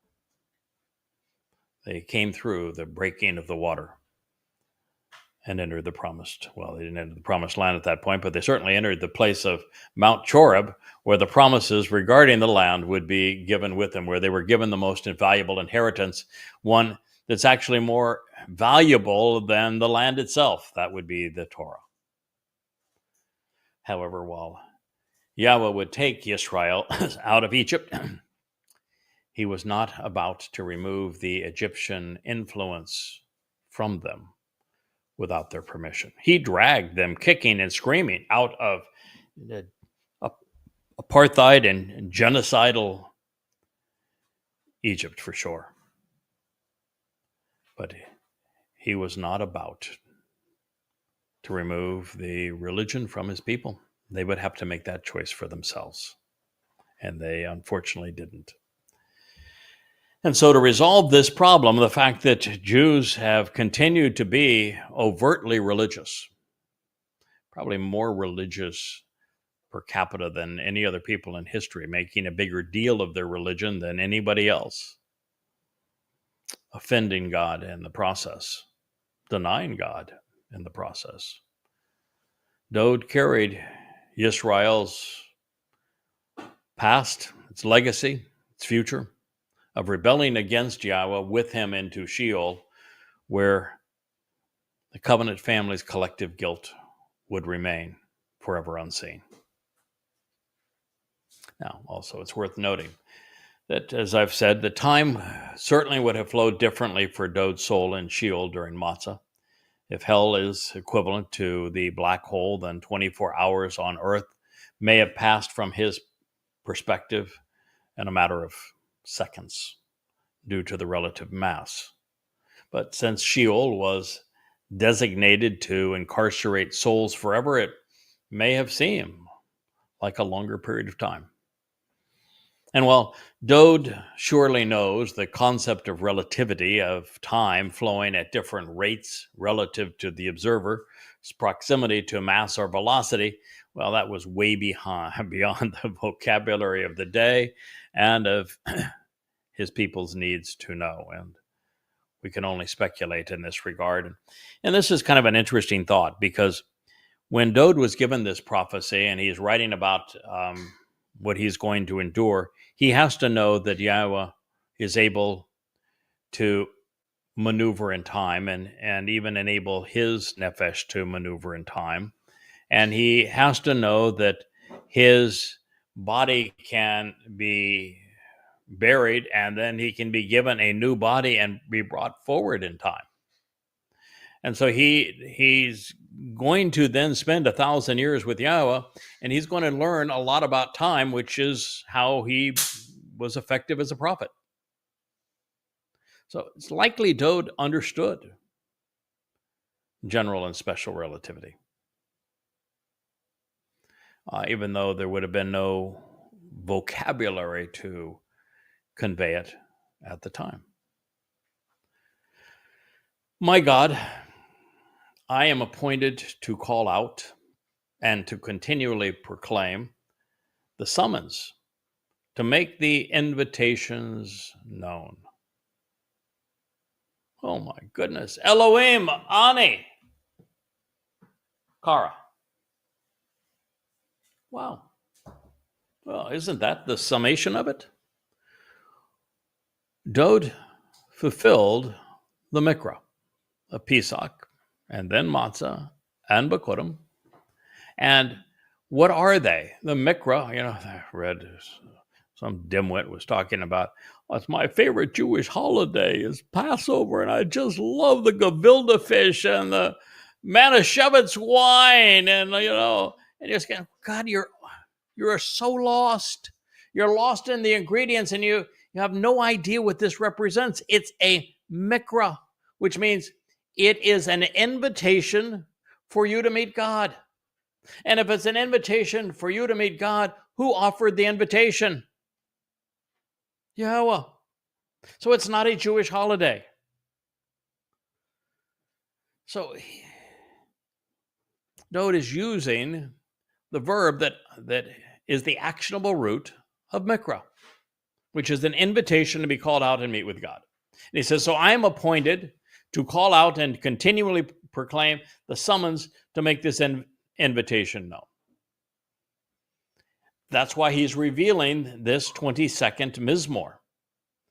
They came through the breaking of the water and entered the promised, well, they didn't enter the promised land at that point, but they certainly entered the place of Mount Choreb, where the promises regarding the land would be given with them, where they were given the most invaluable inheritance, one that's actually more valuable than the land itself. That would be the Torah. However, while Yahweh would take Israel out of Egypt, he was not about to remove the Egyptian influence from them without their permission. He dragged them kicking and screaming out of apartheid and genocidal Egypt, for sure. But he was not about to remove the religion from his people. They would have to make that choice for themselves. And they unfortunately didn't. And so to resolve this problem, the fact that Jews have continued to be overtly religious, probably more religious per capita than any other people in history, making a bigger deal of their religion than anybody else, offending God in the process, denying God in the process. Dowd carried Israel's past, its legacy, its future, of rebelling against Yahweh with him into Sheol, where the covenant family's collective guilt would remain forever unseen. Now, also, it's worth noting that, as I've said, the time certainly would have flowed differently for Dowd's soul in Sheol during Matzah. If hell is equivalent to the black hole, then 24 hours on earth may have passed from his perspective in a matter of seconds due to the relative mass. But since Sheol was designated to incarcerate souls forever, it may have seemed like a longer period of time. And while Dowd surely knows the concept of relativity, of time flowing at different rates relative to the observer's proximity to mass or velocity, well, that was way beyond the vocabulary of the day and of his people's needs to know. And we can only speculate in this regard. And this is kind of an interesting thought, because when Dowd was given this prophecy and he's writing about what he's going to endure, he has to know that Yahweh is able to maneuver in time and even enable his nefesh to maneuver in time. And he has to know that his body can be buried and then he can be given a new body and be brought forward in time. And so he's going to then spend 1,000 years with Yahweh, and he's going to learn a lot about time, which is how he was effective as a prophet. So it's likely Dowd understood general and special relativity, even though there would have been no vocabulary to convey it at the time. My God, I am appointed to call out and to continually proclaim the summons to make the invitations known. Oh my goodness. Elohim, Ani, Kara. Wow. Well, isn't that the summation of it? Dowd fulfilled the Mikra of Pesach, and then Matzah and Bikurym. And what are they? The Mikra, I read some dimwit was talking about, it's my favorite Jewish holiday is Passover, and I just love the gevilda fish and the Manischewitz wine, and and you're going, God, you're so lost. You're lost in the ingredients, and you have no idea what this represents. It's a mikra, which means it is an invitation for you to meet God. And if it's an invitation for you to meet God, who offered the invitation? Yahowah. So it's not a Jewish holiday. So Dowd is using the verb that is the actionable root of mikra, which is an invitation to be called out and meet with God. And he says, so I am appointed to call out and continually proclaim the summons to make this invitation known. That's why he's revealing this 22nd Mizmor.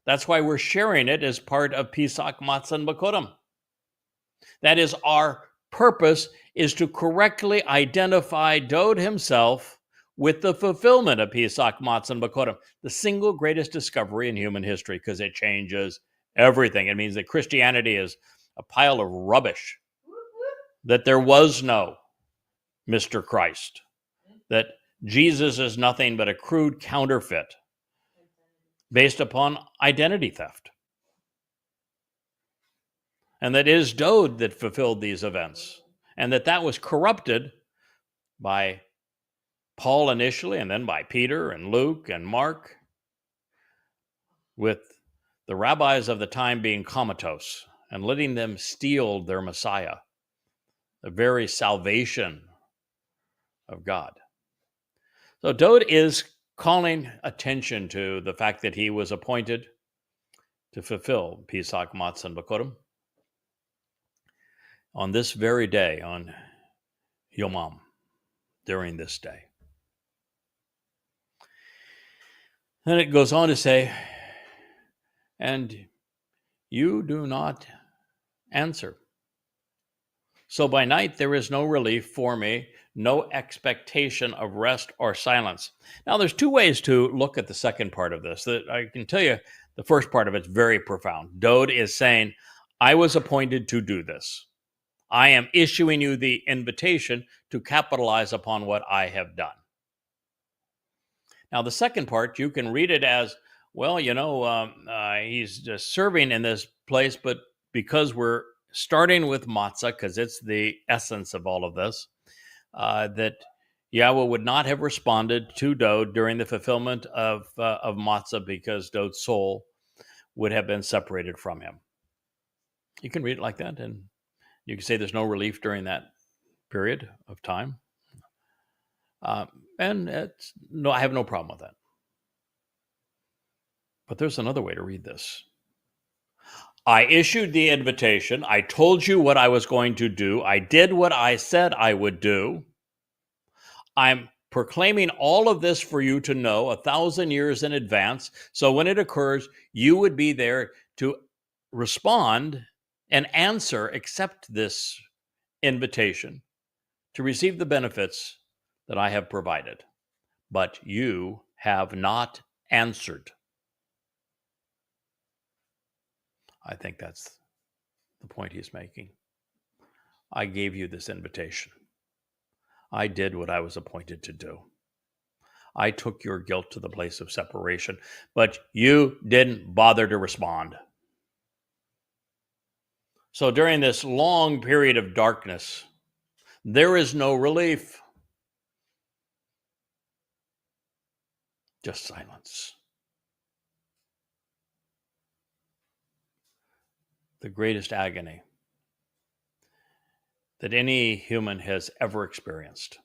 That's why we're sharing it as part of Pesach, Matzah, and Bikurym. That is, our purpose is to correctly identify Dowd himself with the fulfillment of Pesach, Matzah, and Bikurym, the single greatest discovery in human history, because it changes everything. It means that Christianity is a pile of rubbish, that there was no Mr. Christ, that Jesus is nothing but a crude counterfeit based upon identity theft. And that is Dowd that fulfilled these events, and that was corrupted by Paul initially, and then by Peter and Luke and Mark, with the rabbis of the time being comatose and letting them steal their Messiah, the very salvation of God. So Dowd is calling attention to the fact that he was appointed to fulfill Pesach, Matzah, and Bikurym on this very day, on Yomam, during this day. Then it goes on to say, and you do not answer. So by night there is no relief for me, no expectation of rest or silence. Now there's two ways to look at the second part of this. That I can tell you the first part of it's very profound. Dowd is saying, I was appointed to do this. I am issuing you the invitation to capitalize upon what I have done. Now, the second part, you can read it as, well, he's just serving in this place, but because we're starting with matzah, because it's the essence of all of this, that Yahweh would not have responded to Dowd during the fulfillment of matzah, because Dowd's soul would have been separated from him. You can read it like that, and you can say there's no relief during that period of time. And I have no problem with that. But there's another way to read this. I issued the invitation. I told you what I was going to do. I did what I said I would do. I'm proclaiming all of this for you to know 1,000 years in advance. So when it occurs, you would be there to respond and answer, accept this invitation to receive the benefits that I have provided. But you have not answered. I think that's the point he's making. I gave you this invitation. I did what I was appointed to do. I took your guilt to the place of separation, but you didn't bother to respond. So during this long period of darkness, there is no relief. Just silence. The greatest agony that any human has ever experienced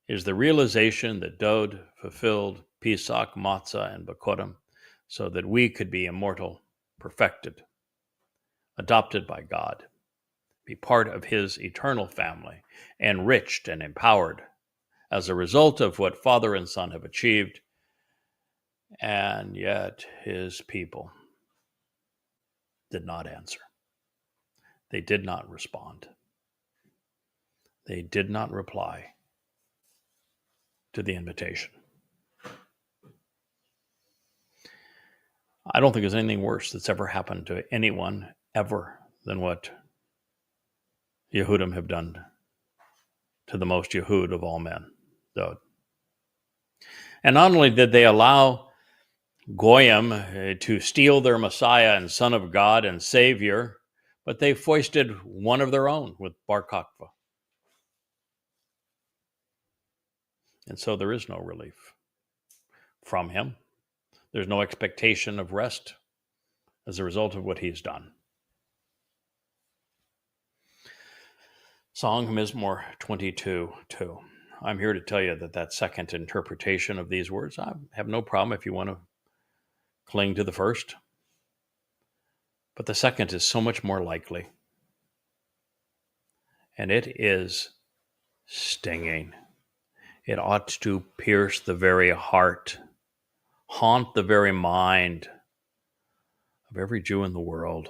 is the realization that Dowd fulfilled Pesach, Matzah, and Bikurym so that we could be immortal, perfected, adopted by God, be part of his eternal family, enriched and empowered as a result of what Father and Son have achieved. And yet his people did not answer. They did not respond. They did not reply to the invitation. I don't think there's anything worse that's ever happened to anyone ever than what Yehudim have done to the most Yehud of all men, Dowd. And not only did they allow Goyim to steal their Messiah and Son of God and Savior, but they foisted one of their own with Bar Kokhba. And so there is no relief from him. There's no expectation of rest as a result of what he's done. Song Mizmor 22:2. I'm here to tell you that second interpretation of these words, I have no problem if you want to cling to the first. But the second is so much more likely. And it is stinging. It ought to pierce the very heart, haunt the very mind of every Jew in the world,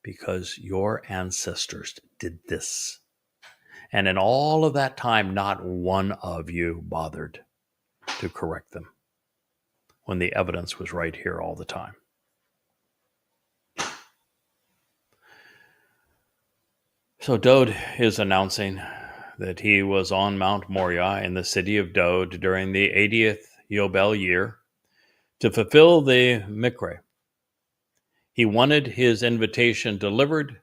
because your ancestors did this. And in all of that time, not one of you bothered to correct them when the evidence was right here all the time. So Dowd is announcing that he was on Mount Moriah in the city of Dowd during the 80th Yobel year to fulfill the Mikre. He wanted his invitation delivered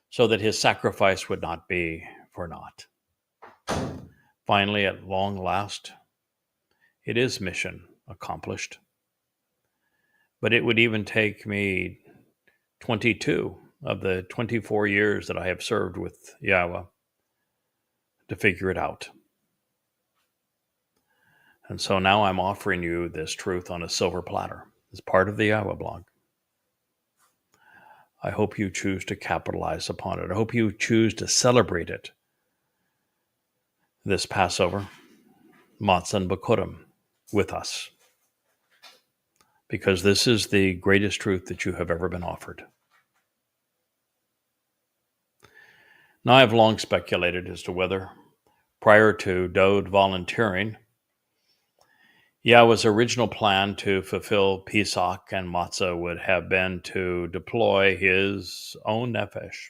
so that his sacrifice would not be for naught. Finally, at long last, it is mission accomplished. But it would even take me 22 of the 24 years that I have served with Yahowah to figure it out. And so now I'm offering you this truth on a silver platter as part of the Yahowah blog. I hope you choose to capitalize upon it. I hope you choose to celebrate it this Passover, Matzah Bikurym, with us. Because this is the greatest truth that you have ever been offered. Now, I've long speculated as to whether, prior to Dowd volunteering, Yahowah's original plan to fulfill Pesach and Matzah would have been to deploy his own nefesh.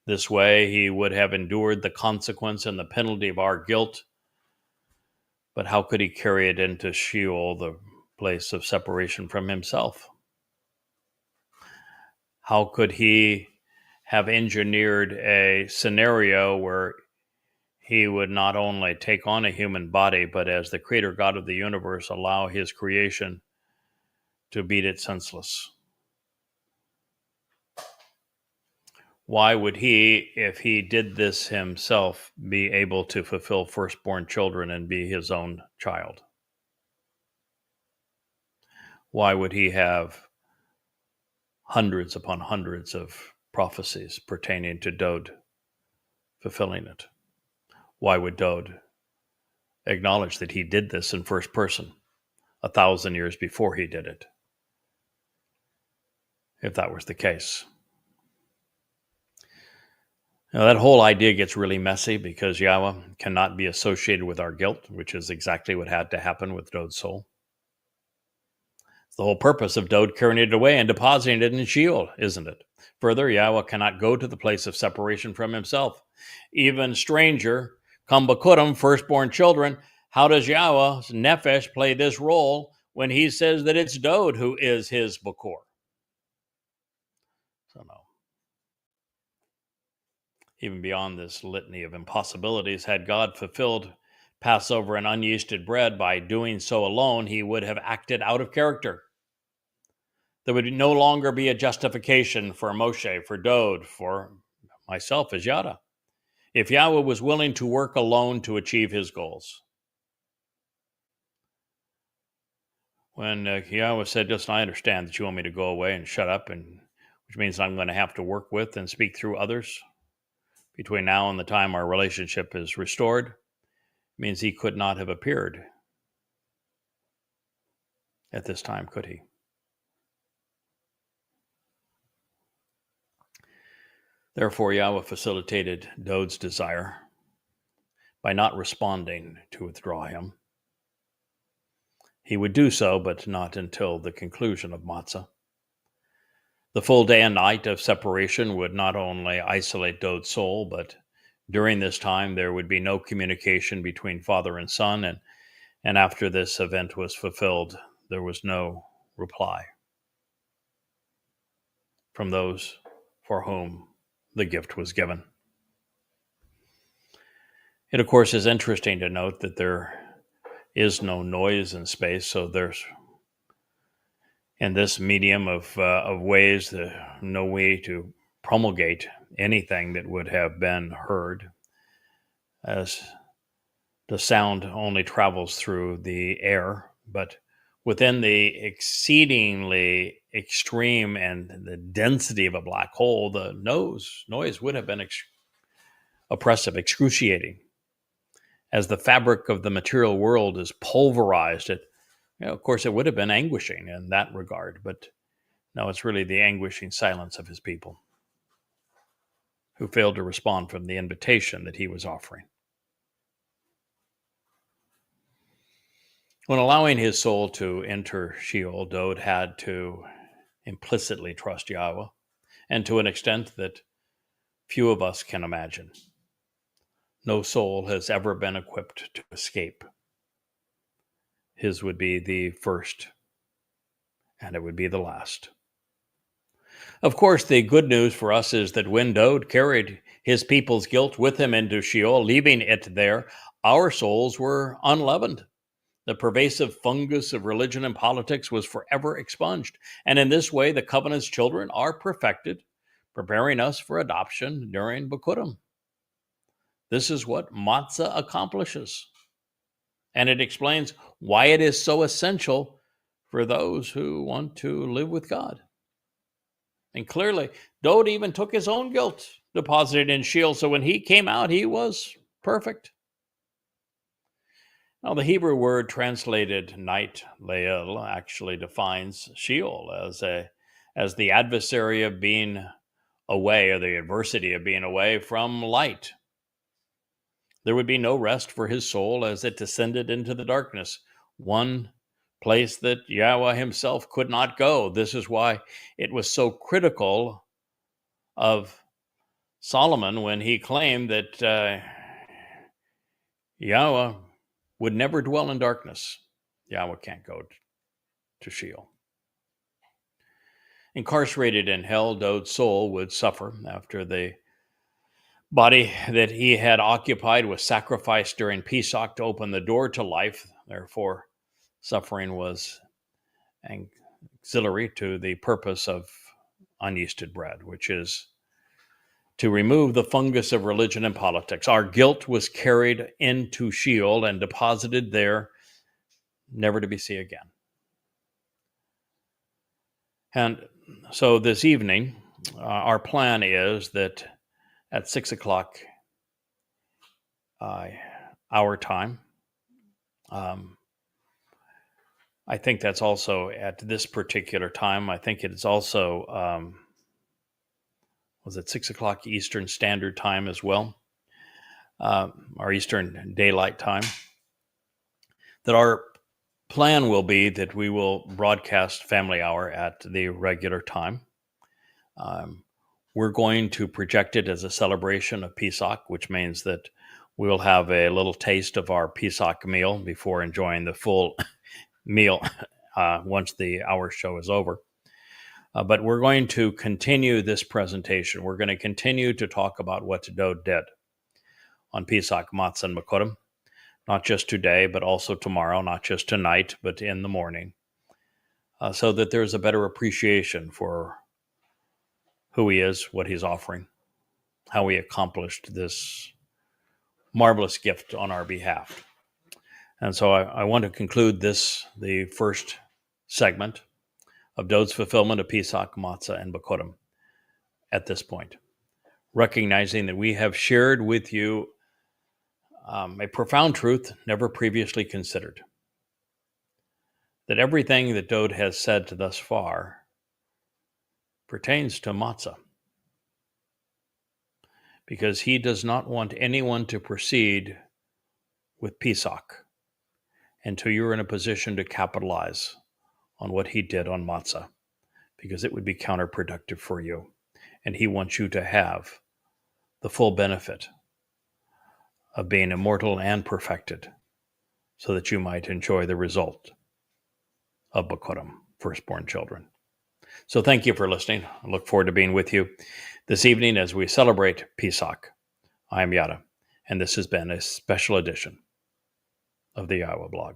This way, he would have endured the consequence and the penalty of our guilt. But how could he carry it into Sheol, the place of separation from himself? How could he have engineered a scenario where he would not only take on a human body, but as the creator God of the universe, allow his creation to beat it senseless? Why would he, if he did this himself, be able to fulfill firstborn children and be his own child? Why would he have hundreds upon hundreds of prophecies pertaining to Dowd fulfilling it? Why would Dowd acknowledge that he did this in first person 1,000 years before he did it, if that was the case? Now, that whole idea gets really messy because Yahowah cannot be associated with our guilt, which is exactly what had to happen with Dowd's soul. It's the whole purpose of Dowd carrying it away and depositing it in Sheol, isn't it? Further, Yahowah cannot go to the place of separation from himself. Even stranger, come Bikurym, firstborn children. How does Yahowah's nefesh play this role when he says that it's Dowd who is his Bikur? So no. Even beyond this litany of impossibilities, had God fulfilled Passover and unyeasted bread by doing so alone, he would have acted out of character. There would no longer be a justification for Moshe, for Dowd, for myself as Yada. if Yahweh was willing to work alone to achieve his goals. When Yahweh said, "Listen, I understand that you want me to go away and shut up, and which means I'm going to have to work with and speak through others between now and the time our relationship is restored," means he could not have appeared at this time, could he? Therefore, Yahweh facilitated Dowd's desire by not responding to withdraw him. He would do so, but not until the conclusion of Matzah. The full day and night of separation would not only isolate Dowd's soul, but during this time there would be no communication between father and son, and after this event was fulfilled, there was no reply from those for whom the gift was given. It, of course, is interesting to note that there is no noise in space, so there's, in this medium of ways, no way to promulgate anything that would have been heard, as the sound only travels through the air, but within the exceedingly extreme and the density of a black hole, the noise would have been oppressive, excruciating. As the fabric of the material world is pulverized, of course, it would have been anguishing in that regard, but no, it's really the anguishing silence of his people who failed to respond from the invitation that he was offering. When allowing his soul to enter Sheol, Dowd had to implicitly trust Yahweh, and to an extent that few of us can imagine. No soul has ever been equipped to escape. His would be the first, and it would be the last. Of course, the good news for us is that when Dowd carried his people's guilt with him into Sheol, leaving it there, our souls were unleavened. The pervasive fungus of religion and politics was forever expunged. And in this way, the covenant's children are perfected, preparing us for adoption during Bikurym. This is what Matzah accomplishes. And it explains why it is so essential for those who want to live with God. And clearly, Dowd even took his own guilt deposited in Sheol, so when he came out, he was perfect. Now, the Hebrew word translated night, Leil, actually defines Sheol as the adversary of being away, or the adversity of being away from light. There would be no rest for his soul as it descended into the darkness, one place that Yahweh himself could not go. This is why it was so critical of Solomon when he claimed that Yahweh would never dwell in darkness. Yahweh can't go to Sheol. Incarcerated in hell, Dowd's soul would suffer after the body that he had occupied was sacrificed during Pesach to open the door to life. Therefore, suffering was auxiliary to the purpose of unyeasted bread, which is to remove the fungus of religion and politics. Our guilt was carried into Sheol and deposited there, never to be seen again. And so this evening, our plan is that at 6 o'clock our time, I think that's also at this particular time. I think it is also, was it 6 o'clock Eastern Standard Time as well, our Eastern Daylight Time, that our plan will be that we will broadcast Family Hour at the regular time. We're going to project it as a celebration of Pesach, which means that we'll have a little taste of our Pesach meal before enjoying the full meal once the hour show is over. But we're going to continue this presentation. We're going to continue to talk about what Dowd did on Pesach, Matzah, and Bikurym, not just today, but also tomorrow, not just tonight, but in the morning, so that there's a better appreciation for who he is, what he's offering, how he accomplished this marvelous gift on our behalf. And so I want to conclude the first segment of Dowd's fulfillment of Pesach, Matzah, and Bikurym at this point, recognizing that we have shared with you a profound truth never previously considered, that everything that Dowd has said thus far pertains to Matzah, because he does not want anyone to proceed with Pesach until you're in a position to capitalize on what he did on Matzah, because it would be counterproductive for you. And he wants you to have the full benefit of being immortal and perfected, so that you might enjoy the result of Bikurym, firstborn children. So thank you for listening. I look forward to being with you this evening as we celebrate Pesach. I am Yada, and this has been a special edition of the YAHOWAH blog.